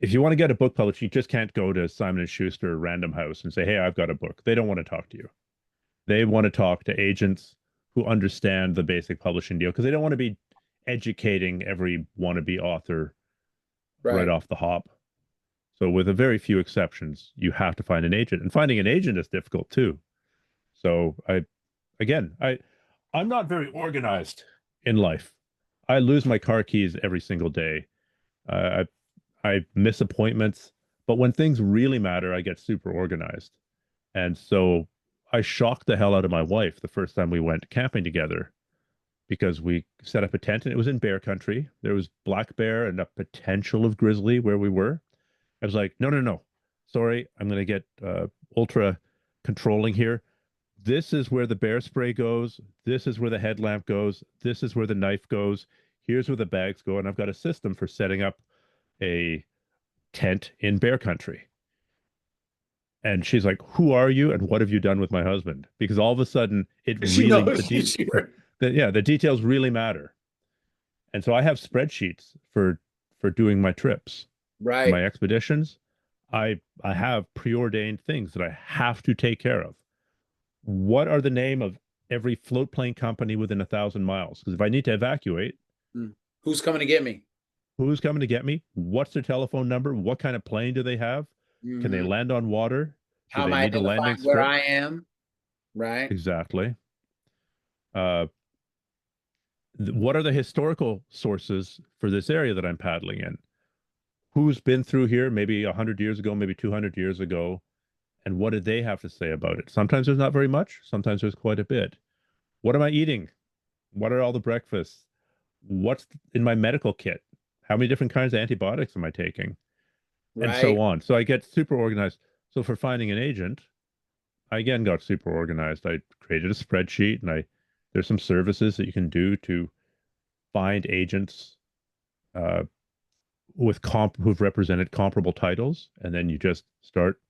if you want to get a book published, you just can't go to Simon and Schuster or Random House and say, "Hey, I've got a book." They don't want to talk to you. They want to talk to agents who understand the basic publishing deal because they don't want to be educating every wannabe author right Right. off the hop. So, with a very few exceptions, you have to find an agent, and finding an agent is difficult too. So, again, I'm not very organized in life. I lose my car keys every single day. I I miss appointments, but when things really matter, I get super organized. And so I shocked the hell out of my wife the first time we went camping together because we set up a tent and it was in bear country. There was black bear and a potential of grizzly where we were. I was like, no, no, no. Sorry, I'm going to get ultra controlling here. This is where the bear spray goes. This is where the headlamp goes. This is where the knife goes. Here's where the bags go. And I've got a system for setting up a tent in bear country. And she's like, "Who are you and what have you done with my husband?" Because all of a sudden it She really knows you. the details really matter. And so I have spreadsheets for doing my trips, for Right. my expeditions. I have preordained things that I have to take care of. What are the name of every float plane company within 1,000 miles? Because if I need to evacuate, Mm. Who's coming to get me? who's coming to get me? What's their telephone number? What kind of plane do they have? Can they Hmm. land on water? Do How am they I need a identifying landing where strip? I am? Right. Exactly. Uh, what are the historical sources for this area that I'm paddling in? Who's been through here maybe 100 years ago, maybe 200 years ago, and what did they have to say about it? Sometimes there's not very much, sometimes there's quite a bit. What am I eating? What are all the breakfasts? What's in my medical kit? How many different kinds of antibiotics am I taking? And so Right. on. So I get super organized. So for finding an agent, I again got super organized. I created a spreadsheet and I there's some services that you can do to find agents uh, with comp who've represented comparable titles, and then you just start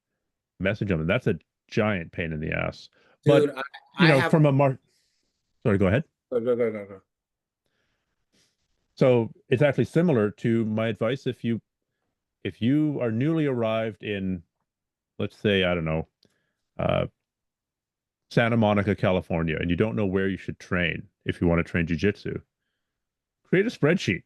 messaging them. And that's a giant pain in the ass. But Dude, I have from a mark, sorry, go ahead. go. So it's actually similar to my advice if you are newly arrived in, let's say, I don't know, uh, Santa Monica, California, and you don't know where you should train if you want to train jujitsu, create a spreadsheet,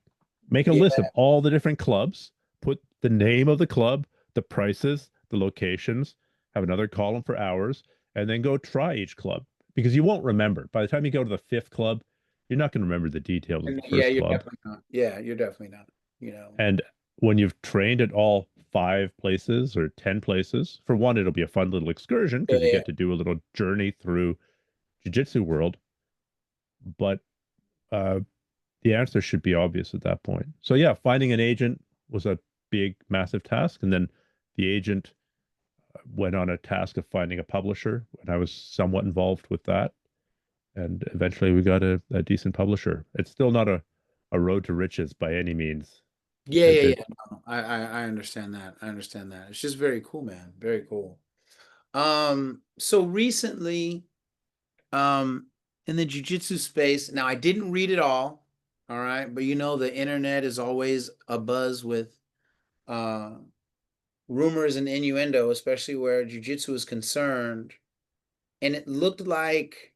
make a Yeah. list of all the different clubs, put the name of the club, the prices, the locations, have another column for hours, and then go try each club because you won't remember. By the time you go to the fifth club, you're not going to remember the details of And the yeah, first you're club. definitely not. Yeah, you're definitely not. You know. And when you've trained at all five places or 10 places, for one, it'll be a fun little excursion Yeah, because you yeah. get to do a little journey through jiu-jitsu world. But uh, the answer should be obvious at that point. So yeah, finding an agent was a big, massive task. And then the agent went on a task of finding a publisher, and I was somewhat involved with that. And eventually we got a decent publisher. It's still not a road to riches by any means. Yeah, It, yeah, it yeah. No, I understand that. I understand that. It's just very cool, man. Very cool. So recently, um, in the jujitsu space, now I didn't read it all right, but you know the internet is always abuzz with uh rumors and innuendo, especially where jujitsu is concerned. And it looked like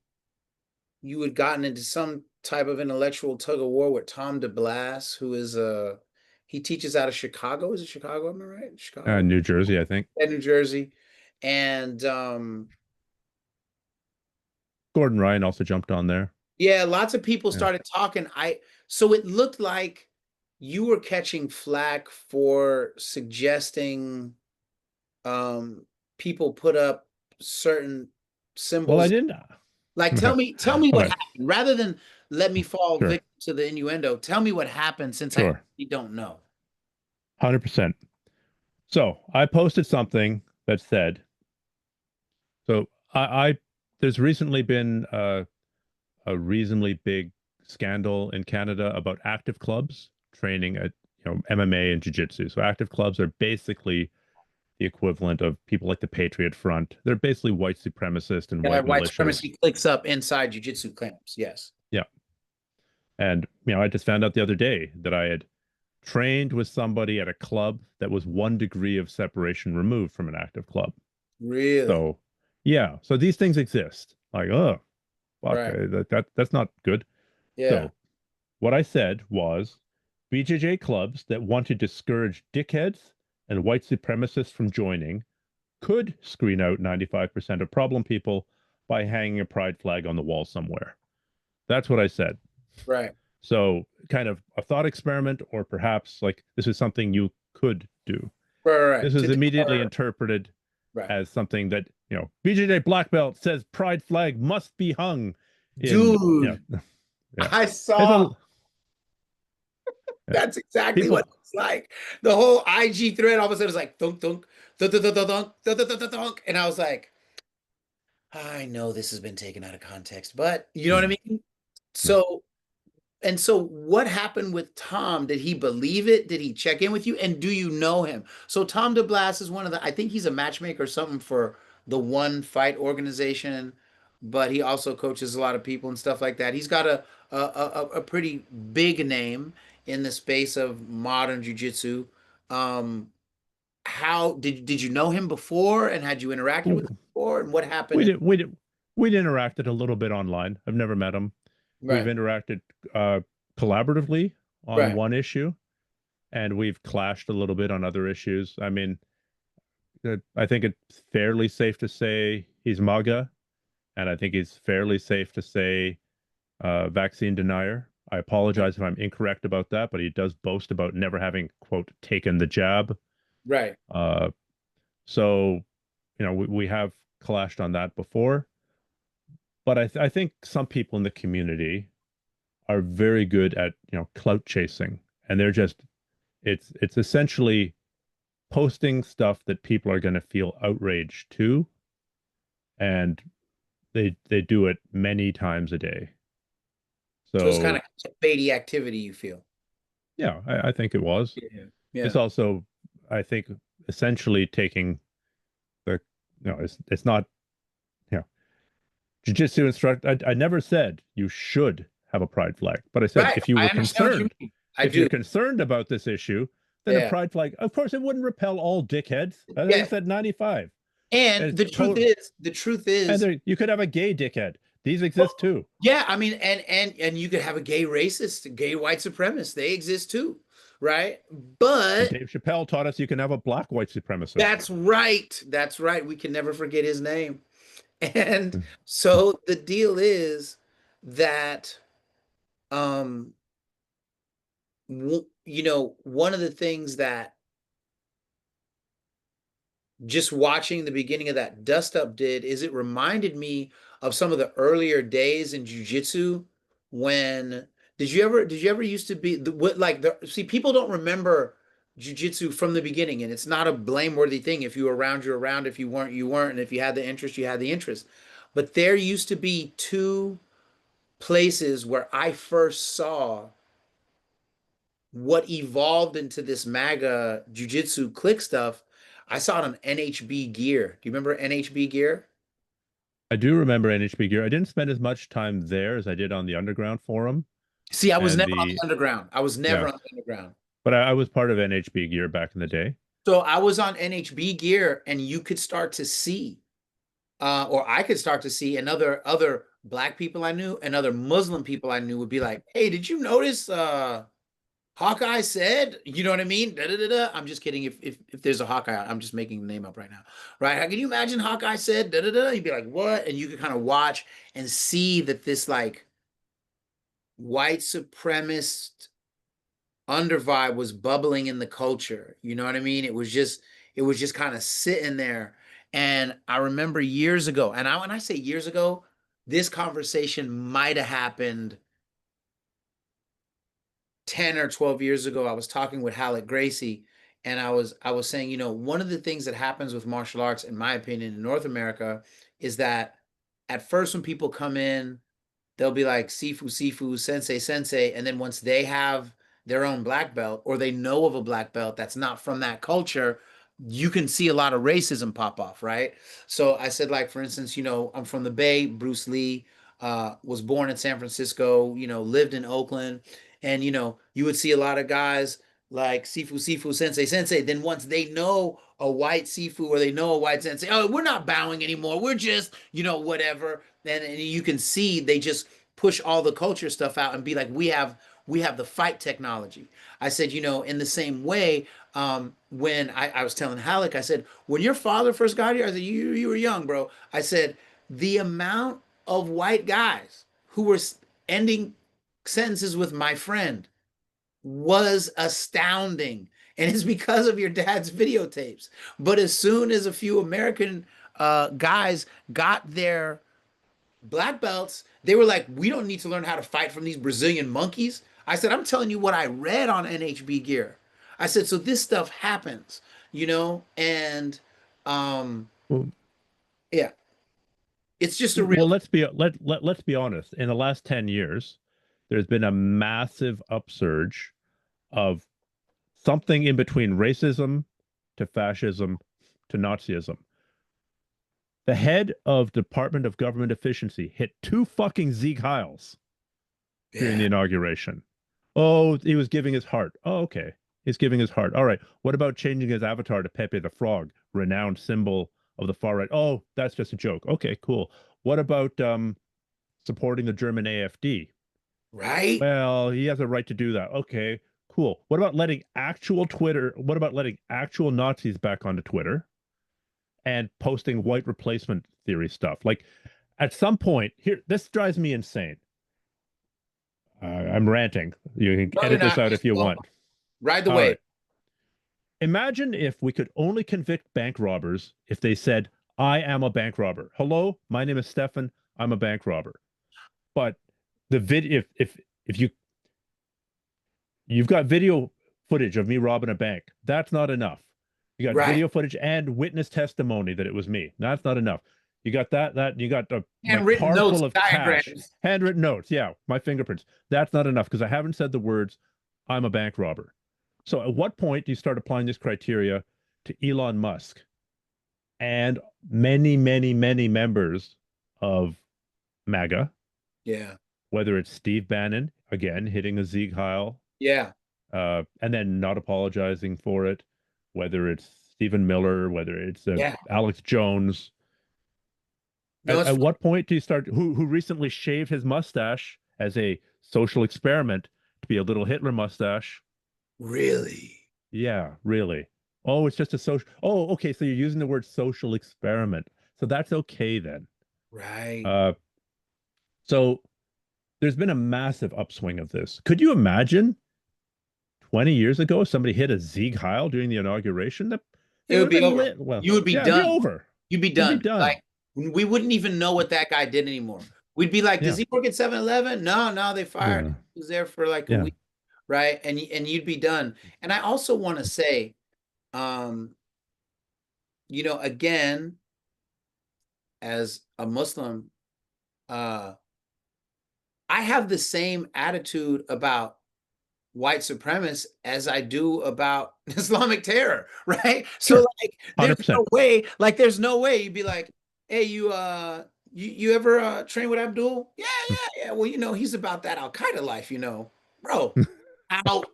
you had gotten into some type of intellectual tug of war with Tom DeBlas, who is he teaches out of Chicago. Is it Chicago? Am I right? Chicago? New Jersey, I think. And New Jersey. And Gordon Ryan also jumped on there. yeah, lots of people Yeah. started talking. So it looked like you were catching flack for suggesting um people put up certain Well, I symbols. didn't. Like tell me what Okay, happened. Rather than let me fall sure, victim to the innuendo, tell me what happened since I sure. really don't know. 100%. So I posted something that said, so I there's recently been a reasonably big scandal in Canada about active clubs training at MMA and jiu-jitsu. So active clubs are basically the equivalent of people like the Patriot Front. They're basically white supremacist and Yeah, white white militias. supremacy clicks up inside jujitsu camps. Yes. Yeah. And I just found out the other day that I had trained with somebody at a club that was 1 degree of separation removed from an active club. Really? So, yeah, so these things exist. Like, oh, fuck, Right. that's not good. Yeah. So, what I said was BJJ clubs that want to discourage dickheads and white supremacists from joining could screen out 95% of problem people by hanging a pride flag on the wall somewhere. That's what I said. Right. So, kind of a thought experiment, or perhaps like this is something you could do. Right. Right. This Right. is immediately interpreted Right. as something that, BJJ black belt says pride flag must be hung in, Dude, yeah. I It's saw a, yeah. that's exactly what People, it's like. The whole IG thread all of a sudden was like thunk thunk thunk thunk thunk thunk thunk thunk thunk thunk, and I was like, I know this has been taken out of context, but you know what I mm, mean? no. So and so what happened with Tom? Did he believe it? Did he check in with you? And do you know him? So Tom DeBlas is one of the, I think he's a matchmaker or something for the One Fight organization, but he also coaches a lot of people and stuff like that. He's got a pretty big name in the space of modern jiu-jitsu. How did you know him before and had you interacted with him before? And what We happened? did we did we'd interacted a little bit online. I've never met him. We've Right, interacted collaboratively on right. one issue, and we've clashed a little bit on other issues. I mean, I think it's fairly safe to say he's MAGA, and I think it's fairly safe to say vaccine denier. I apologize if I'm incorrect about that, but he does boast about never having, quote, taken the jab. Right. Uh, so, we have clashed on that before, but I think some people in the community are very good at, clout chasing, and they're just it's essentially posting stuff that people are going to feel outraged to, and they do it many times a day. So it's kind So, of shady activity, you feel. yeah, I think it was. Yeah. It's Yeah. also, I think, essentially taking the, it's not, you know, jujitsu instructor. I never said you should have a pride flag, but I said Right. if you I were understand what you concerned, mean. I if you're do. concerned about this issue, then a Yeah. pride flag, of course, it wouldn't repel all dickheads. I Yeah. said 95. And It's the truth total, is, the truth and is, there, you could have a gay dickhead. These well, exist too. yeah, I mean, and you could have a gay racist, a gay white supremacist. They exist too, right? And But Dave Chappelle taught us you can have a black white supremacist. that's right. That's right. We can never forget his name. And so the deal is that um one of the things that just watching the beginning of that dust up did is it reminded me of some of the earlier days in jujitsu when did you ever used to be what like the see people don't remember jujitsu from the beginning, and it's not a blameworthy thing. If you were around, you're around. If you weren't, you weren't. And if you had the interest, you had the interest. But there used to be two places where I first saw what evolved into this MAGA jujitsu click stuff. I saw it on NHB Gear. Do you remember NHB Gear? I do remember NHB gear. I didn't spend as much time there as I did on the underground forum See, I was and never on the the underground. I was never yeah, on the underground. but I was part of NHB gear back in the day. So I was on NHB Gear, and you could start to see, or I could start to see, and other black people I knew and other Muslim people I knew would be like, "Hey, did you notice Hawkeye said, you know what I mean? Da, da, da, da. I'm just kidding. If there's a Hawkeye, I'm just making the name up right now, right? Can you imagine Hawkeye said, da, da, da? You'd be like, what? And you could kind of watch and see that this like white supremacist under vibe was bubbling in the culture. You know what I mean? It was just kind of sitting there. And I remember years ago, and when I say years ago, this conversation might have happened 10 or 12 years ago. I was talking with Halleck Gracie, and I was saying, one of the things that happens with martial arts, in my opinion, in North America, is that at first when people come in, they'll be like Sifu, Sifu, Sensei, Sensei, and then once they have their own black belt or they know of a black belt that's not from that culture, you can see a lot of racism pop off, right? So I said, like, for instance, I'm from the Bay. Bruce Lee was born in San Francisco, lived in Oakland, and you would see a lot of guys. like Sifu Sensei, then once they know a white Sifu or they know a white Sensei, oh, we're not bowing anymore. We're just, whatever. And you can see they just push all the culture stuff out and be like, we have the fight technology. I said, in the same way, when I was telling Halleck, I said, when your father first got here, I said, you were young, bro. I said, the amount of white guys who were ending sentences with my friend was astounding. And it's because of your dad's videotapes. But as soon as a few American guys got their black belts, they were like, we don't need to learn how to fight from these Brazilian monkeys. I said, I'm telling you what I read on NHB gear. I said, so this stuff happens, and Well, yeah, it's just a real well, let's be honest. In the last 10 years, there's been a massive upsurge of something in between racism to fascism to Nazism. The head of Department of Government Efficiency hit two fucking Sieg Heils during yeah, the inauguration. Oh, he was giving his heart. Oh, okay. He's giving his heart. All right. What about changing his avatar to Pepe the Frog, renowned symbol of the far right? Oh, that's just a joke. Okay, cool. What about supporting the German AfD? right, Well, he has a right to do that. Okay, cool. What about letting actual Twitter? What about letting actual Nazis back onto Twitter and posting white replacement theory stuff? Like, at some point, here, this drives me insane. I'm ranting. You can no, you're edit this not. out if you Well, want. ride the All wave. right. Imagine if we could only convict bank robbers if they said, I am a bank robber. Hello, my name is Stephan. I'm a bank robber. But the video, if you've got video footage of me robbing a bank, that's not enough. You got Right. video footage and witness testimony that it was me. That's not enough. You got that you got my Handwritten car notes, full of cash, diagrams. handwritten notes. Yeah, my fingerprints. That's not enough because I haven't said the words, I'm a bank robber. So at what point do you start applying this criteria to Elon Musk and many, many, many members of MAGA, Yeah. whether it's Steve Bannon, again, hitting a Sieg Heil, Yeah. and then not apologizing for it, whether it's Stephen Miller, whether it's Yeah. Alex Jones. No, it's At what point do you start, who recently shaved his mustache as a social experiment to be a little Hitler mustache? really Yeah, really. Oh, it's just a social. Oh, okay. So you're using the word social experiment. So that's okay then. right. Uh, so there's been a massive upswing of this. Could you imagine 20 years ago somebody hit a Sieg Heil during the inauguration? That It they would would have be been over. lit. Well, You would be yeah, it'd be done. over. You'd be It'd be done. done. Like we wouldn't even know what that guy did anymore. We'd be like, does Yeah, he work at 7-Eleven? No, no, they fired him. yeah, He was there for like a yeah. week, right? And you'd be done. And I also want to say, um, again, as a Muslim, uh, I have the same attitude about white supremacists as I do about Islamic terror, right? So Sure, like $100%. there's no way you'd be like, hey, you ever train with Abdul? Yeah, yeah, yeah. Well, he's about that Al-Qaeda life, bro. Out.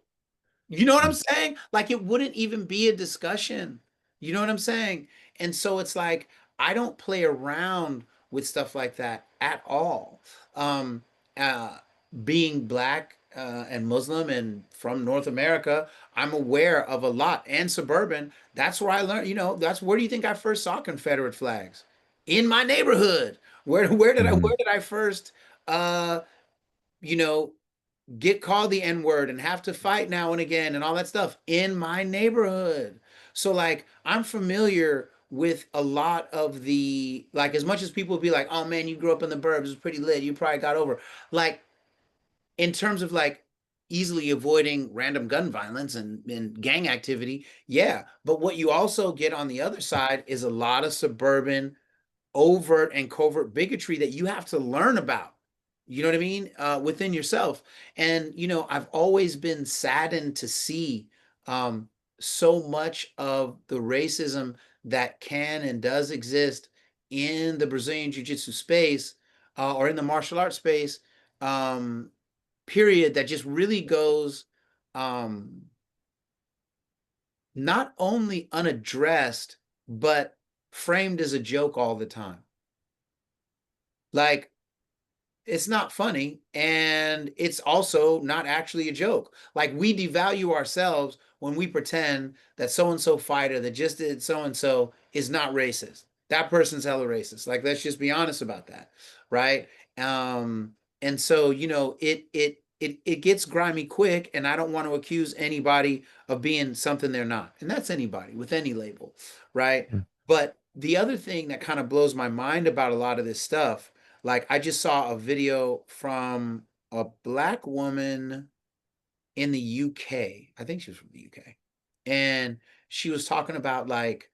You know what I'm saying? Like it wouldn't even be a discussion. You know what I'm saying? And so it's like I don't play around with stuff like that at all. Um, uh, Being black and Muslim and from North America, I'm aware of a lot and suburban. That's where I learned. That's where do you think I first saw Confederate flags? In my neighborhood. Where Mhm. did I first uh, you know get called the N word and have to fight now and again and all that stuff in my neighborhood. So like I'm familiar with a lot of the like as much as people be like, oh man, you grew up in the burbs, it's pretty lit, you probably got over. Like in terms of like easily avoiding random gun violence and gang activity, yeah. But what you also get on the other side is a lot of suburban overt and covert bigotry that you have to learn about. You know what I mean? Within yourself. And, I've always been saddened to see um, so much of the racism that can and does exist in the Brazilian Jiu Jitsu space or in the martial arts space, um, period, that just really goes um, not only unaddressed, but framed as a joke all the time. Like, it's not funny, and it's also not actually a joke. Like, we devalue ourselves when we pretend that so and so fighter that just did so and so is not racist. That person's hella racist. Like, let's just be honest about that, right? And so, it gets grimy quick, and I don't want to accuse anybody of being something they're not, and that's anybody with any label, right? Mm. But the other thing that kind of blows my mind about a lot of this stuff, like, I just saw a video from a black woman in the UK. I think she was from the UK. And she was talking about, like,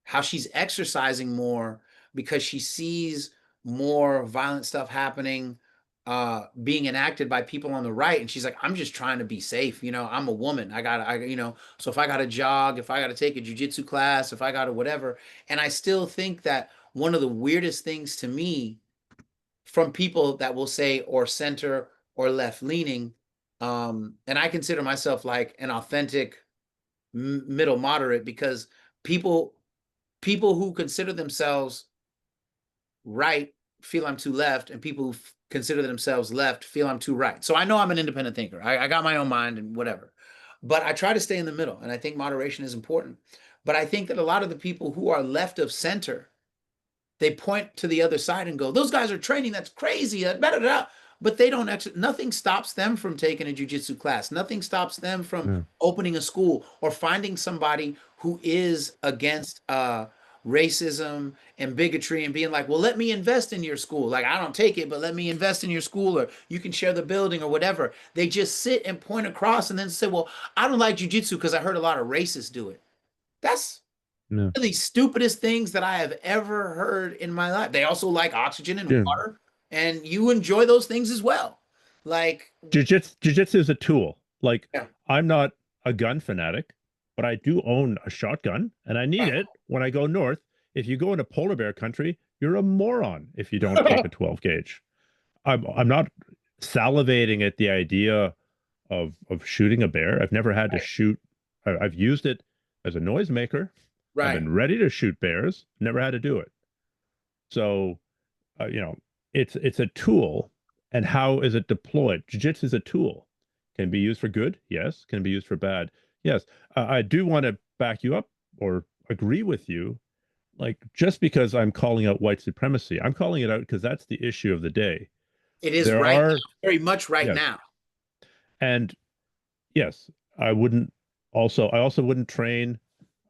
how she's exercising more because she sees more violent stuff happening, being enacted by people on the right, and she's like, I'm just trying to be safe. I'm a woman. So if I got to jog, if I got to take a jujitsu class, if I got to whatever. And I still think that one of the weirdest things to me from people that will say or center or left leaning, and I consider myself like an authentic middle moderate, because people people who consider themselves right feel I'm too left, and people who consider themselves left feel I'm too right. So I know I'm an independent thinker. I got my own mind and whatever, but I try to stay in the middle, and I think moderation is important. But I think that a lot of the people who are left of center, they point to the other side and go, those guys are training, that's crazy, but they don't actually, nothing stops them from taking a jujitsu class. Nothing stops them from Yeah. opening a school or finding somebody who is against racism and bigotry and being like, well, let me invest in your school. Like, I don't take it, but let me invest in your school, or you can share the building or whatever. They just sit and point across and then say, well, I don't like jujitsu because I heard a lot of racists do it. That's Yeah. the stupidest things that I have ever heard in my life. They also like oxygen and Yeah. water, and you enjoy those things as well. Like, Jiu-jitsu is a tool. Like, yeah. I'm not a gun fanatic, but I do own a shotgun and I need it when I go north. If you go into polar bear country, you're a moron if you don't take a 12 gauge. I'm not salivating at the idea of shooting a bear. I've never had to shoot. I've used it as a noisemaker. I've Right. been ready to shoot bears, never had to do it. So, you know, it's a tool. And how is it deployed? Jiu-jitsu is a tool. Can be used for good, yes. Can be used for bad, yes. I do want to back you up or agree with you. Like, just because I'm calling out white supremacy, I'm calling it out because that's the issue of the day. It is There right are, now, very much right yes, now. and yes, I also wouldn't train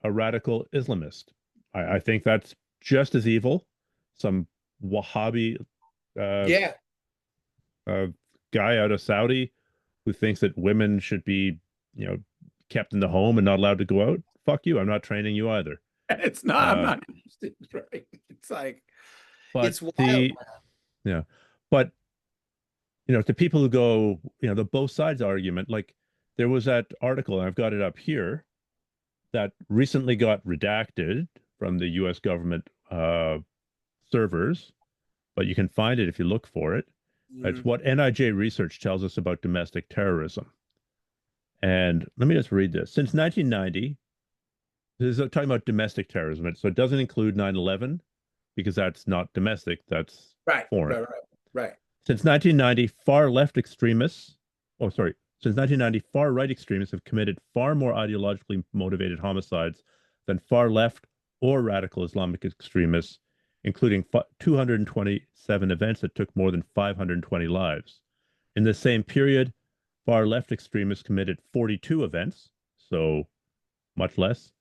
a radical Islamist. I think that's just as evil. Some Wahhabi uh, Yeah. uh, guy out of Saudi who thinks that women should be, you know, kept in the home and not allowed to go out. Fuck you. I'm not training you either. It's not, I'm Uh, not interested. Right. It's like, but it's wild. the yeah, but to people who go, the both sides argument, like there was that article, and I've got it up here, that recently got redacted from the US government servers, but you can find it if you look for it. It's Mhm. what NIJ research tells us about domestic terrorism. And let me just read this. Since 1990, this is talking about domestic terrorism. So it doesn't include 9/11 because that's not domestic, that's Right. foreign. Right. Right. Right. Since 1990, far left extremists, oh, sorry, since 1990, far right extremists have committed far more ideologically motivated homicides than far left or radical Islamic extremists, including 227 events that took more than 520 lives. In the same period, far left extremists committed 42 events, so much less.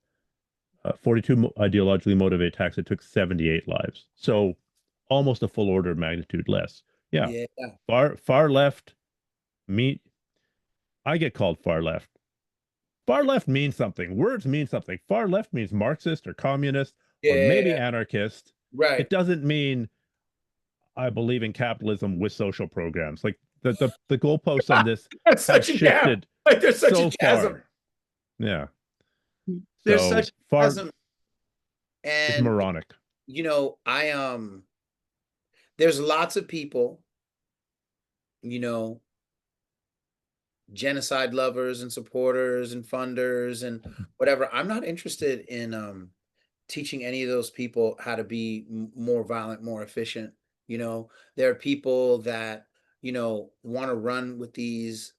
42 ideologically motivated attacks that took 78 lives. So almost a full order of magnitude less. Yeah, Yeah. far left. Me, I get called far left. Far left means something. Words mean something. Far left means Marxist or communist or maybe Yeah. anarchist. Right. It doesn't mean I believe in capitalism with social programs. Like the goalposts on this That's have such a gap. shifted Like, there's such a so chasm. far. Yeah. There's such So a far chasm. is And, moronic. I there's lots of people, you know, genocide lovers and supporters and funders and whatever. I'm not interested in teaching any of those people how to be more violent, more efficient. There are people that, want to run with these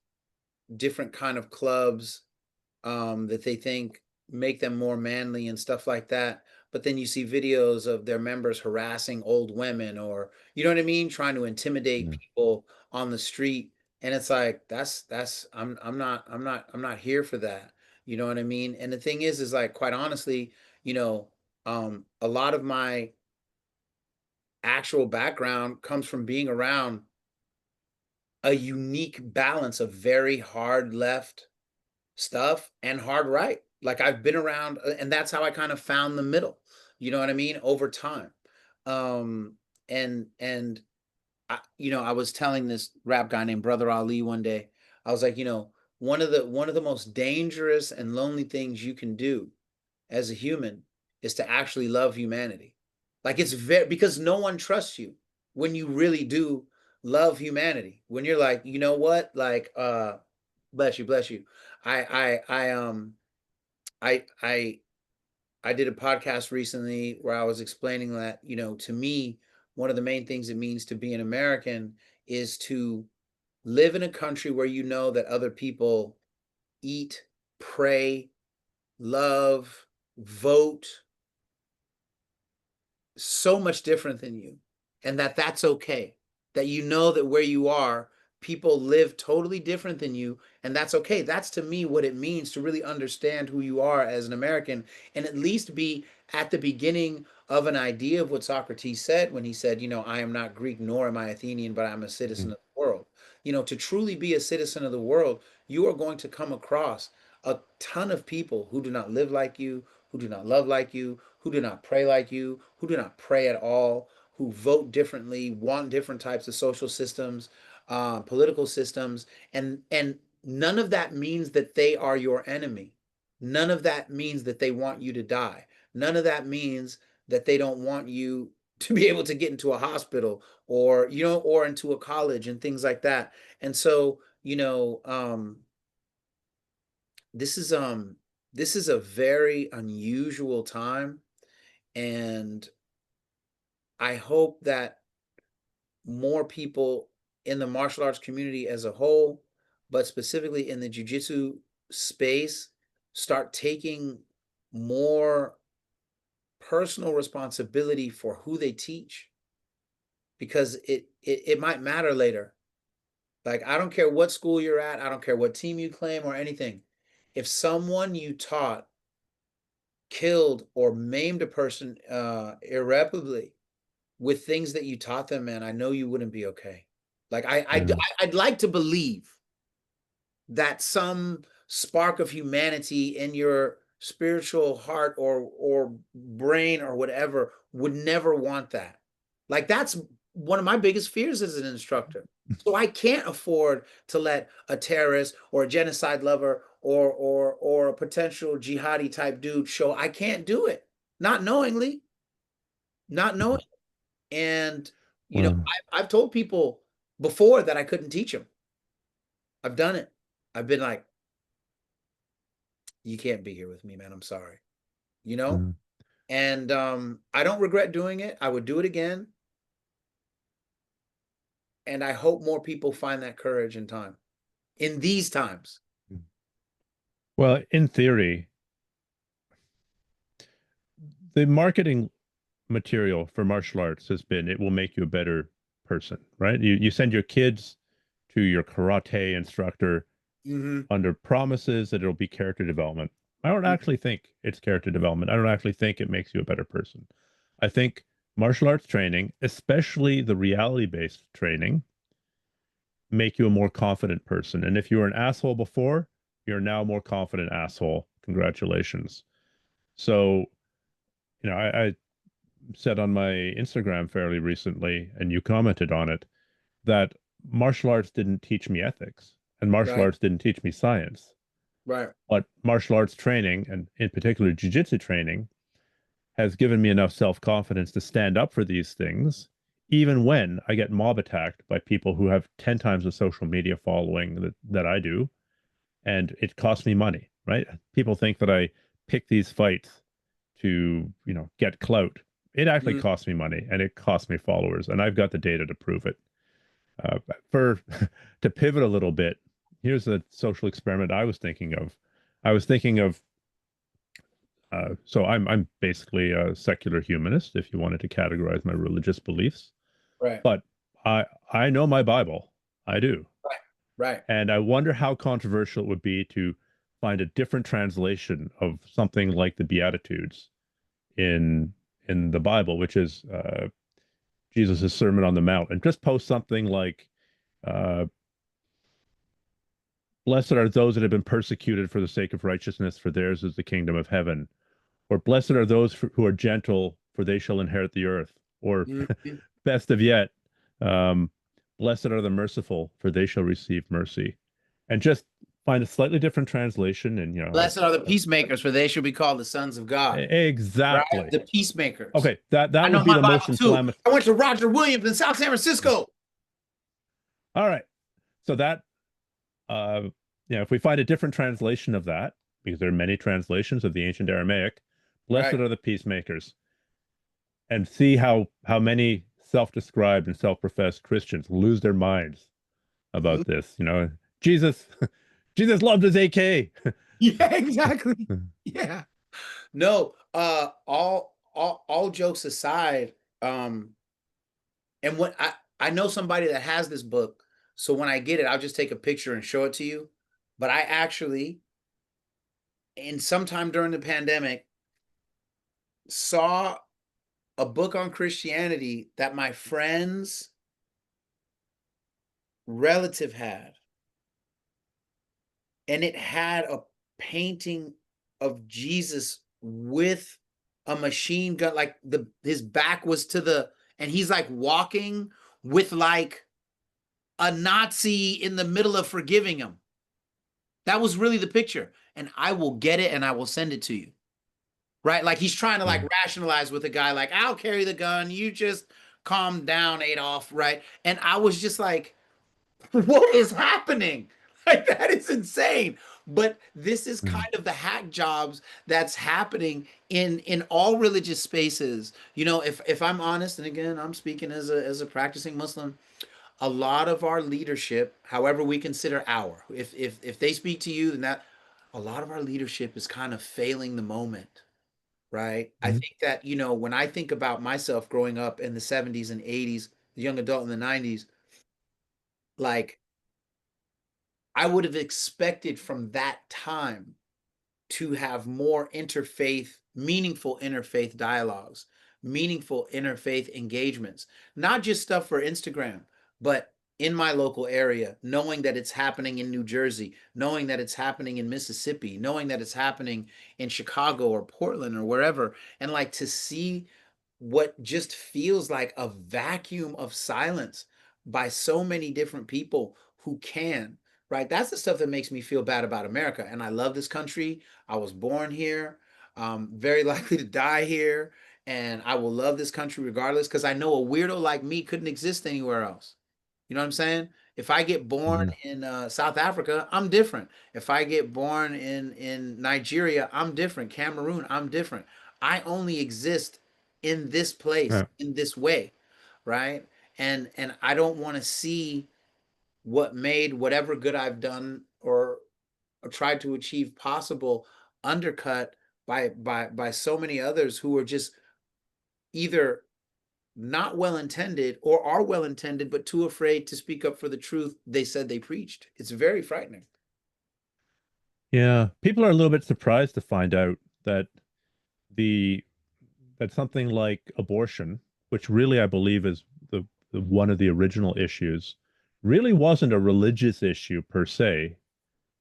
different kind of clubs that they think make them more manly and stuff like that. But then you see videos of their members harassing old women, or you know what I mean, trying to intimidate Mm. people on the street. And it's like I'm not here for that. You know what I mean? And the thing is like, quite honestly, you know, a lot of my actual background comes from being around a unique balance of very hard left stuff and hard right. Like I've been around, and that's how I kind of found the middle. You know what I mean? Over time. Um, and I was telling this rap guy named Brother Ali one day. I was like, one of the most dangerous and lonely things you can do as a human is to actually love humanity. Like it's very because no one trusts you when you really do love humanity. When you're like, you know what? Like bless you, bless you. I I I did a podcast recently where I was explaining that, to me, one of the main things it means to be an American is to live in a country where you know that other people eat, pray, love, vote so much different than you, and that's okay, that that where you are, people live totally different than you, and that's okay. That's to me what it means to really understand who you are as an American, and at least be at the beginning of an idea of what Socrates said when he said, I am not Greek nor am I Athenian, but I'm a citizen Mm. of the world. To truly be a citizen of the world, you are going to come across a ton of people who do not live like you, who do not love like you, who do not pray like you, who do not pray at all, who vote differently, want different types of social systems, political systems, and none of that means that they are your enemy. None of that means that they want you to die. None of that means that they don't want you to be able to get into a hospital, or into a college and things like that. And so, this is um this is a very unusual time, and I hope that more people in the martial arts community as a whole, but specifically in the jiu-jitsu space, start taking more personal responsibility for who they teach, because it might matter later. Like, I don't care what school you're at, I don't care what team you claim or anything. If someone you taught killed or maimed a person irreparably with things that you taught them, man, I know you wouldn't be okay. Like Yeah. I'd like to believe that some spark of humanity in your spiritual heart or brain or whatever would never want that. Like that's one of my biggest fears as an instructor. So I can't afford to let a terrorist or a genocide lover or a potential jihadi type dude show. I can't do it. Not knowingly, not knowing. And Well, I've told people before that I couldn't teach them. I've done it. I've been like, you can't be here with me, man. I'm sorry. You know? mm, And I don't regret doing it. I would do it again. And I hope more people find that courage in time. In these times. mm. Well, in theory, the marketing material for martial arts has been it will make you a better person, right? You send your kids to your karate instructor Mm-hmm. under promises that it'll be character development. I don't actually think it's character development. I don't actually think it makes you a better person. I think martial arts training, especially the reality-based training, make you a more confident person. And if you were an asshole before, you're now a more confident asshole. Congratulations. So, I said on my Instagram fairly recently, and you commented on it, that martial arts didn't teach me ethics and martial Right. arts didn't teach me science. Right. But martial arts training, and in particular jiu-jitsu training, has given me enough self-confidence to stand up for these things, even when I get mob attacked by people who have 10 times the social media following that I do. and it costs me money, right? People think that I pick these fights to, get clout. It actually Mm, costs me money and it costs me followers, and I've got the data to prove it. For to pivot a little bit, here's a social experiment I was thinking of. I was thinking of so I'm basically a secular humanist, if you wanted to categorize my religious beliefs. right, But I know my Bible. I do. right, right. And I wonder how controversial it would be to find a different translation of something like the Beatitudes in in the Bible, which is Jesus' Sermon on the Mount, and just post something like, uh, "Blessed are those that have been persecuted for the sake of righteousness, for theirs is the kingdom of heaven." Or "Blessed are those who are gentle, for they shall inherit the earth." Or Mhm. best of yet, um, "Blessed are the merciful, for they shall receive mercy." And just find a slightly different translation, and Blessed are the peacemakers, for they shall be called the sons of God. Right? exactly. The peacemakers. Okay, that I would know be my the most Bible too. inflammatory. I went to Roger Williams in South San Francisco. All right. So that uh if we find a different translation of that, because there are many translations of the ancient Aramaic, "Blessed Right. are the peacemakers," and see how many self-described and self-professed Christians lose their minds Mhm. about this. Jesus, Jesus loved his AK. Yeah, exactly. Yeah. No, all jokes aside, and when I know somebody that has this book, so when I get it, I'll just take a picture and show it to you. But I actually, in sometime during the pandemic, saw a book on Christianity that my friend's relative had, and it had a painting of Jesus with a machine gun, like the his back was to the, and he's like walking with like a Nazi in the middle of forgiving him. That was really the picture. And I will get it and I will send it to you. Right? Like he's trying to like Mm. rationalize with a guy like, I'll carry the gun. You just calm down, Adolf. Right? And I was just like, what is happening? Like that is insane. But this is Mm. kind of the hack jobs that's happening in all religious spaces. If I'm honest, and again, I'm speaking as a practicing Muslim, a lot of our leadership, however we consider our, if they speak to you, then that a lot of our leadership is kind of failing the moment, right? I Mm. think that, when I think about myself growing up in the 70s and 80s, the young adult in the 90s, like I would have expected from that time to have more interfaith, meaningful interfaith dialogues, meaningful interfaith engagements, not just stuff for Instagram, but in my local area, knowing that it's happening in New Jersey, knowing that it's happening in Mississippi, knowing that it's happening in Chicago or Portland or wherever, and like to see what just feels like a vacuum of silence by so many different people who can, right? That's the stuff that makes me feel bad about America. And I love this country. I was born here, very likely to die here. And I will love this country regardless because I know a weirdo like me couldn't exist anywhere else. You know what I'm saying? If I get born Mm. in South Africa, I'm different. If I get born in Nigeria, I'm different. Cameroon, I'm different. I only exist in this place, Yeah. in this way, right? And I don't want to see what made whatever good I've done or tried to achieve possible undercut by so many others who are just either not well intended or are well intended but too afraid to speak up for the truth they said they preached. It's very frightening. Yeah, people are a little bit surprised to find out that the that something like abortion, which really I believe is the one of the original issues, really wasn't a religious issue per se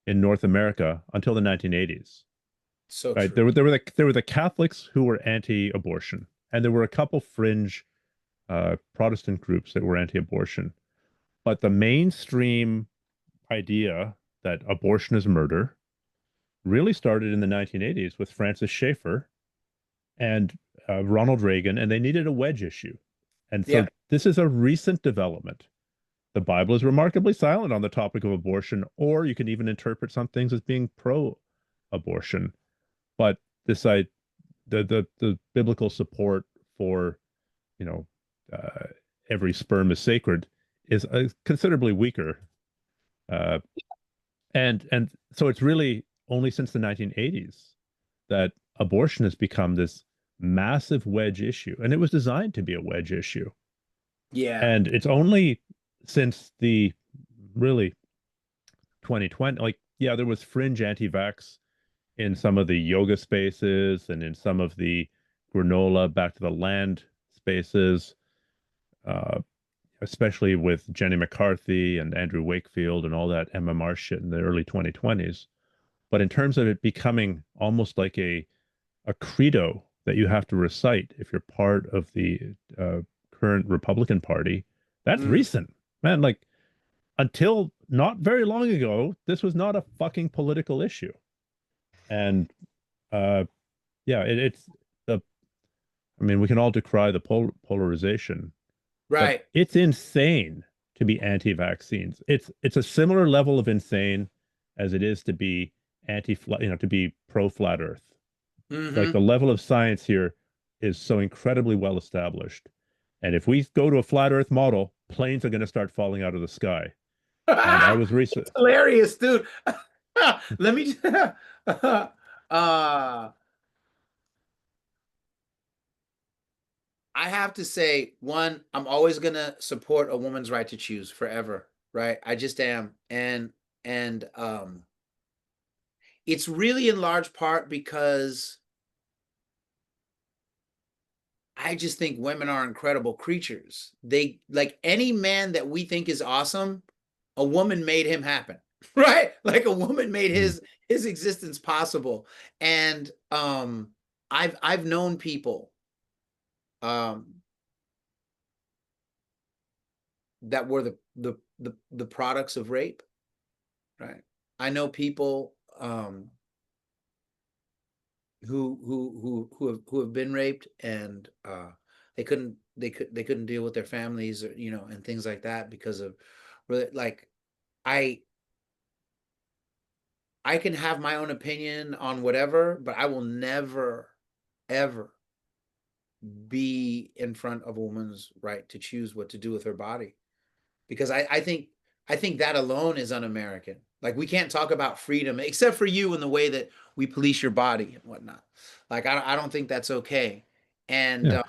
in North America until the 1980s. So Right? true. There were the Catholics who were anti-abortion, and there were a couple fringe Protestant groups that were anti-abortion. But the mainstream idea that abortion is murder really started in the 1980s with Francis Schaeffer and Ronald Reagan, and they needed a wedge issue. And Yeah. so this is a recent development. the Bible is remarkably silent on the topic of abortion, or you can even interpret some things as being pro-abortion. But this I the biblical support for, you know, uh, every sperm is sacred is considerably weaker. Uh, and so it's really only since the 1980s that abortion has become this massive wedge issue, and it was designed to be a wedge issue. Yeah. And it's only since the really 2020, like, yeah, there was fringe anti-vax in some of the yoga spaces and in some of the granola back to the land spaces, uh, especially with Jenny McCarthy and Andrew Wakefield and all that MMR shit in the early 2020s. But in terms of it becoming almost like a credo that you have to recite if you're part of the current Republican Party, that's Mm. recent, man. Like, until not very long ago, this was not a fucking political issue. And uh, yeah, it's the. I mean, we can all decry the polarization, but Right. it's insane to be anti-vaccines. It's a similar level of insane as it is to be anti-flat, to be pro-flat Earth. Like, Hmm. the level of science here is so incredibly well established. And if we go to a flat Earth model, planes are going to start falling out of the sky. And I was recent. Hilarious, dude. Let me uh I have to say, one, I'm always gonna support a woman's right to choose forever, right? I just am. And it's really in large part because I just think women are incredible creatures. They, like, any man that we think is awesome, a woman made him happen. Right? Like, a woman made Mm, his existence possible. And I've known people um that were the products of rape, right? I know people who have been raped, and they couldn't deal with their families, or, and things like that because of, really, like, I I can have my own opinion on whatever, but I will never ever be in front of a woman's right to choose what to do with her body, because I think that alone is un-American. Like, we can't talk about freedom except for you in the way that we police your body and whatnot. Like, I don't think that's okay. And yeah.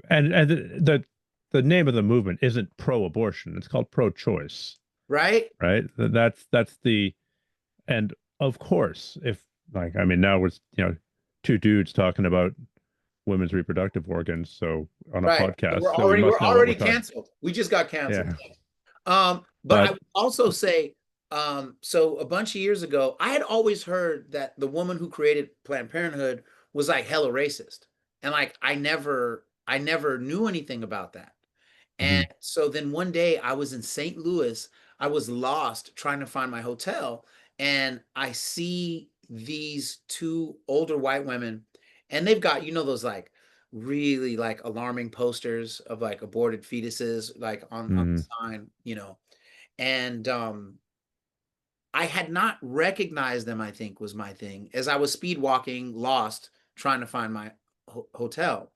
And the name of the movement isn't pro-abortion. It's called pro-choice, right, right? That's the and of course, if, like, I mean, now we're, two dudes talking about women's reproductive organs, so on a right. podcast, We're so we already we're must know what we're already talking. canceled. We just got canceled. Yeah. But I But would also say, so a bunch of years ago, I had always heard that the woman who created Planned Parenthood was, like, hella racist, and, like, I never knew anything about that. And mhm. so then one day I was in St. Louis. I was lost trying to find my hotel, and I see these two older white women, and they've got, those, like, really, like, alarming posters of, like, aborted fetuses, like, on the Mhm. sign, and I had not recognized them, I think, was my thing, as I was speed walking, lost, trying to find my hotel.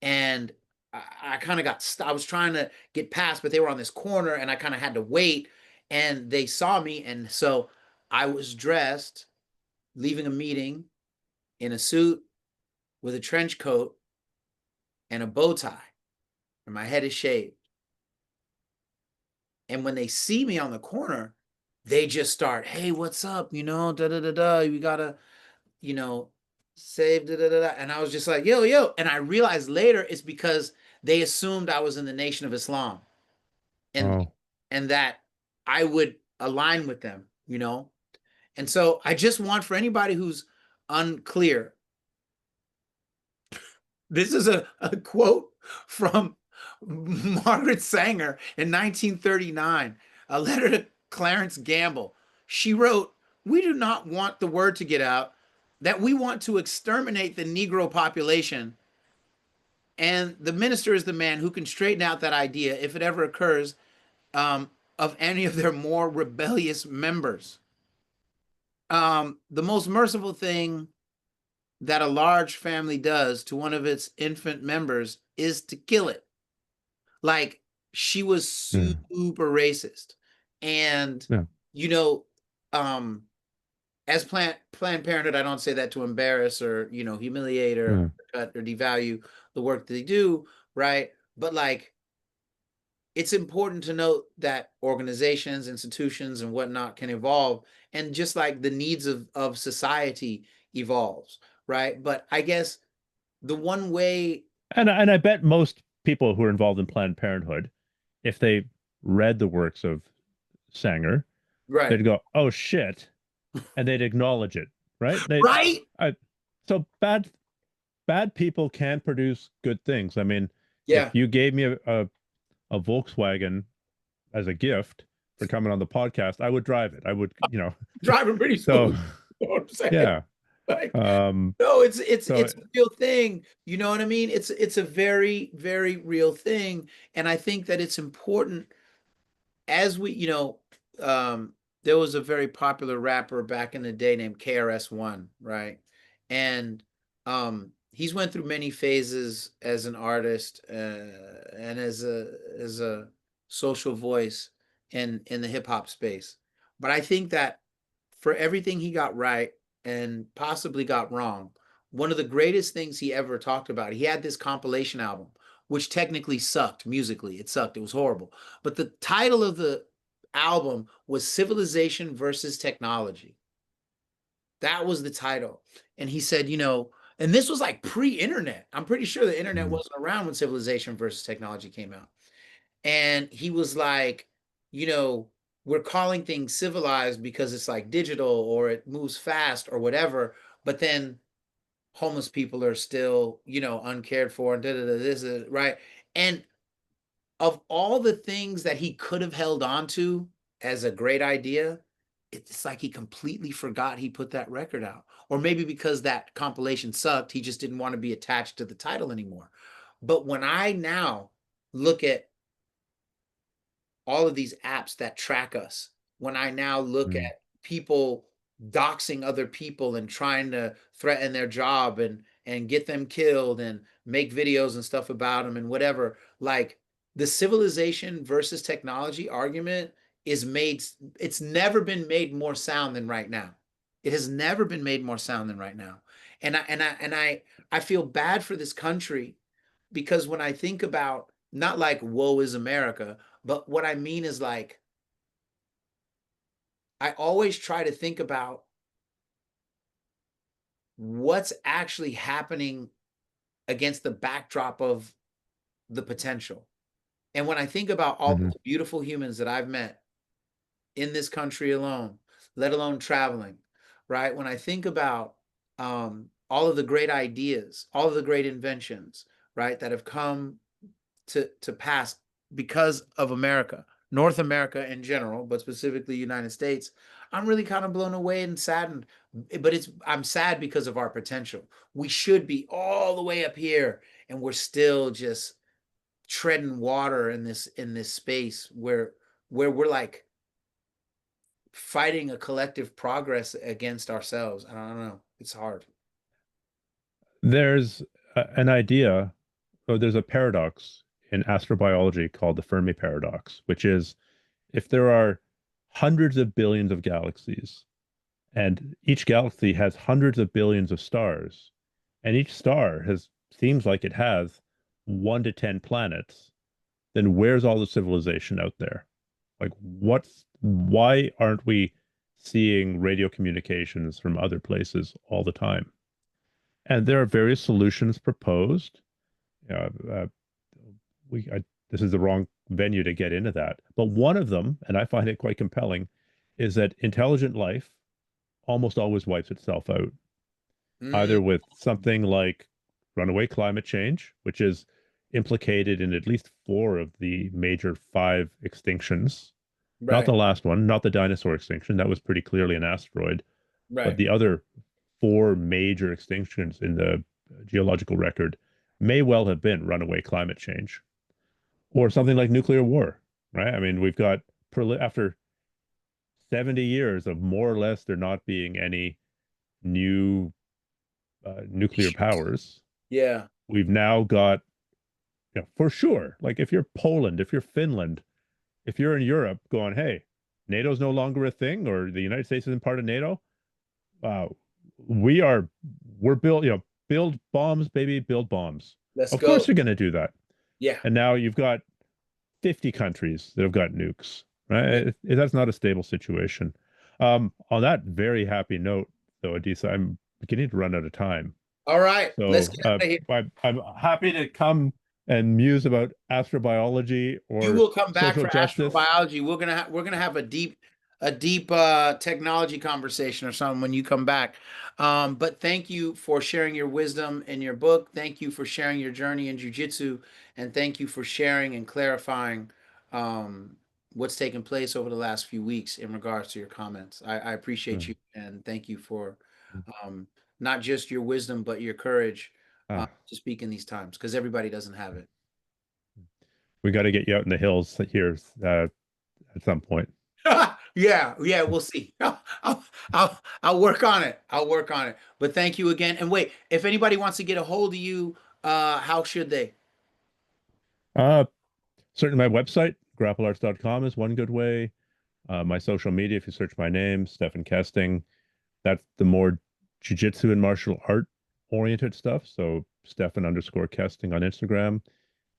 And I kind of I was trying to get past, but they were on this corner, and I kind of had to wait. And they saw me. And so I was dressed, leaving a meeting in a suit with a trench coat and a bow tie, and my head is shaved. And when they see me on the corner, they just start, "Hey, what's up? Da da da da. We gotta, you know, save da da da da." And I was just like, "Yo, yo." And I realized later it's because they assumed I was in the Nation of Islam, and Oh, and that I would align with them. And so I just want, for anybody who's unclear, this is a quote from Margaret Sanger in 1939, a letter to Clarence Gamble. She wrote, "We do not want the word to get out that we want to exterminate the Negro population, and the minister is the man who can straighten out that idea if it ever occurs. of any of their more rebellious members. The most merciful thing that a large family does to one of its infant members is to kill it. Like, she was Yeah. super racist. And, Yeah. you know, um, as Planned Parenthood, I don't say that to embarrass or, humiliate or Yeah. cut or devalue the work that they do, right? But like, it's important to note that organizations, institutions, and whatnot can evolve, and just like the needs of society evolves, right? But I guess the one way, And I bet most people who are involved in Planned Parenthood, if they read the works of Sanger, right, they'd go, "Oh shit," and they'd acknowledge it, right? right, I, so bad people can produce good things. I mean, yeah, if you gave me a Volkswagen as a gift for coming on the podcast, I would drive it. I would, driving pretty so smooth. You know what I'm saying? yeah. Like, Um, no, it's so it's a real thing. You know what I mean? It's a very, very real thing, and I think that it's important as we, there was a very popular rapper back in the day named KRS-One, right? And he's went through many phases as an artist and as a social voice in the hip hop space. But I think that for everything he got right and possibly got wrong, one of the greatest things he ever talked about, he had this compilation album, which technically sucked musically. It sucked. It was horrible. But the title of the album was Civilization versus Technology. That was the title. And he said, and this was like pre-internet. I'm pretty sure the internet mm, wasn't around when Civilization versus Technology came out. And he was like, you know, we're calling things civilized because it's like digital or it moves fast or whatever. But then homeless people are still, uncared for and this is right. And of all the things that he could have held on to as a great idea, it's like he completely forgot he put that record out. Or maybe because that compilation sucked, he just didn't want to be attached to the title anymore. But when I now look at all of these apps that track us, when I now look mm. at people doxing other people and trying to threaten their job and get them killed and make videos and stuff about them and whatever, like the civilization versus technology argument is made, it's never been made more sound than right now. It has never been made more sound than right now. And I feel bad for this country because when I think about, not like woe is America, but what I mean is like, I always try to think about what's actually happening against the backdrop of the potential. And when I think about all Mhm. the beautiful humans that I've met in this country alone, let alone traveling, right? When I think about all of the great ideas, all of the great inventions, right, that have come to pass because of America, North America in general, but specifically United States, I'm really kind of blown away and saddened. But I'm sad because of our potential. We should be all the way up here, and we're still just treading water in this space where we're like fighting a collective progress against ourselves. I don't know. It's hard. There's an idea, or there's a paradox in astrobiology called the Fermi paradox, which is if there are hundreds of billions of galaxies, and each galaxy has hundreds of billions of stars, and each star has seems like it has 1 to 10 planets, then where's all the civilization out there? Like, why aren't we seeing radio communications from other places all the time? And there are various solutions proposed. Uh, uh, this is the wrong venue to get into that, but one of them, and I find it quite compelling, is that intelligent life almost always wipes itself out, Mm, either with something like runaway climate change, which is implicated in at least four of the major five extinctions. Not right, the last one, not the dinosaur extinction. That was pretty clearly an asteroid. But right. the other four major extinctions in the geological record may well have been runaway climate change or something like nuclear war, right? I mean, we've got after 70 years of more or less there not being any new nuclear powers, Yeah. we've now got, for sure, like if you're Poland, if you're Finland, if you're in Europe going, hey, NATO's no longer a thing, or the United States isn't part of NATO, uh, we are, we're built, build bombs, baby, build bombs. Let's Of course go. you're going to do that. Yeah. And now you've got 50 countries that have got nukes, Yeah. right? That's not a stable situation. On that very happy note, though, Adisa, I'm beginning to run out of time. All right. Let's So get out of here. I'm happy to come and muse about astrobiology You or will come back social for justice. astrobiology. We're gonna have a deep technology conversation or something when you come back. But thank you for sharing your wisdom in your book. Thank you for sharing your journey in jujitsu, and thank you for sharing and clarifying what's taken place over the last few weeks in regards to your comments. I appreciate you and thank you for um, not just your wisdom but your courage Ah, to speak in these times because everybody doesn't have it. we got to get you out in the hills here at some point. Yeah, yeah, we'll see. I'll work on it. I'll work on it. But thank you again. And wait, if anybody wants to get a hold of you, how should they? Uh, Certainly my website, grapplearts.com, is one good way. My social media, if you search my name, Stephan Kesting, that's the more jujitsu and martial art oriented stuff. So Stephan underscore Kesting on Instagram.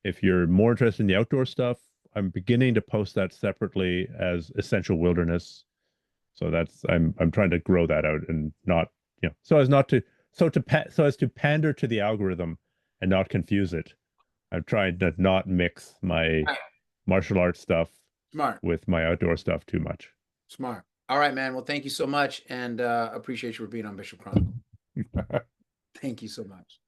If you're more interested in the outdoor stuff, I'm beginning to post that separately as Essential Wilderness. So that's I'm trying to grow that out and not, so as not to so as to pander to the algorithm and not confuse it. I'm trying to not mix my Right. martial arts stuff Smart, with my outdoor stuff too much. smart. All right, man. Well, thank you so much, and appreciate you for being on Bishop Chronicle. Thank you so much.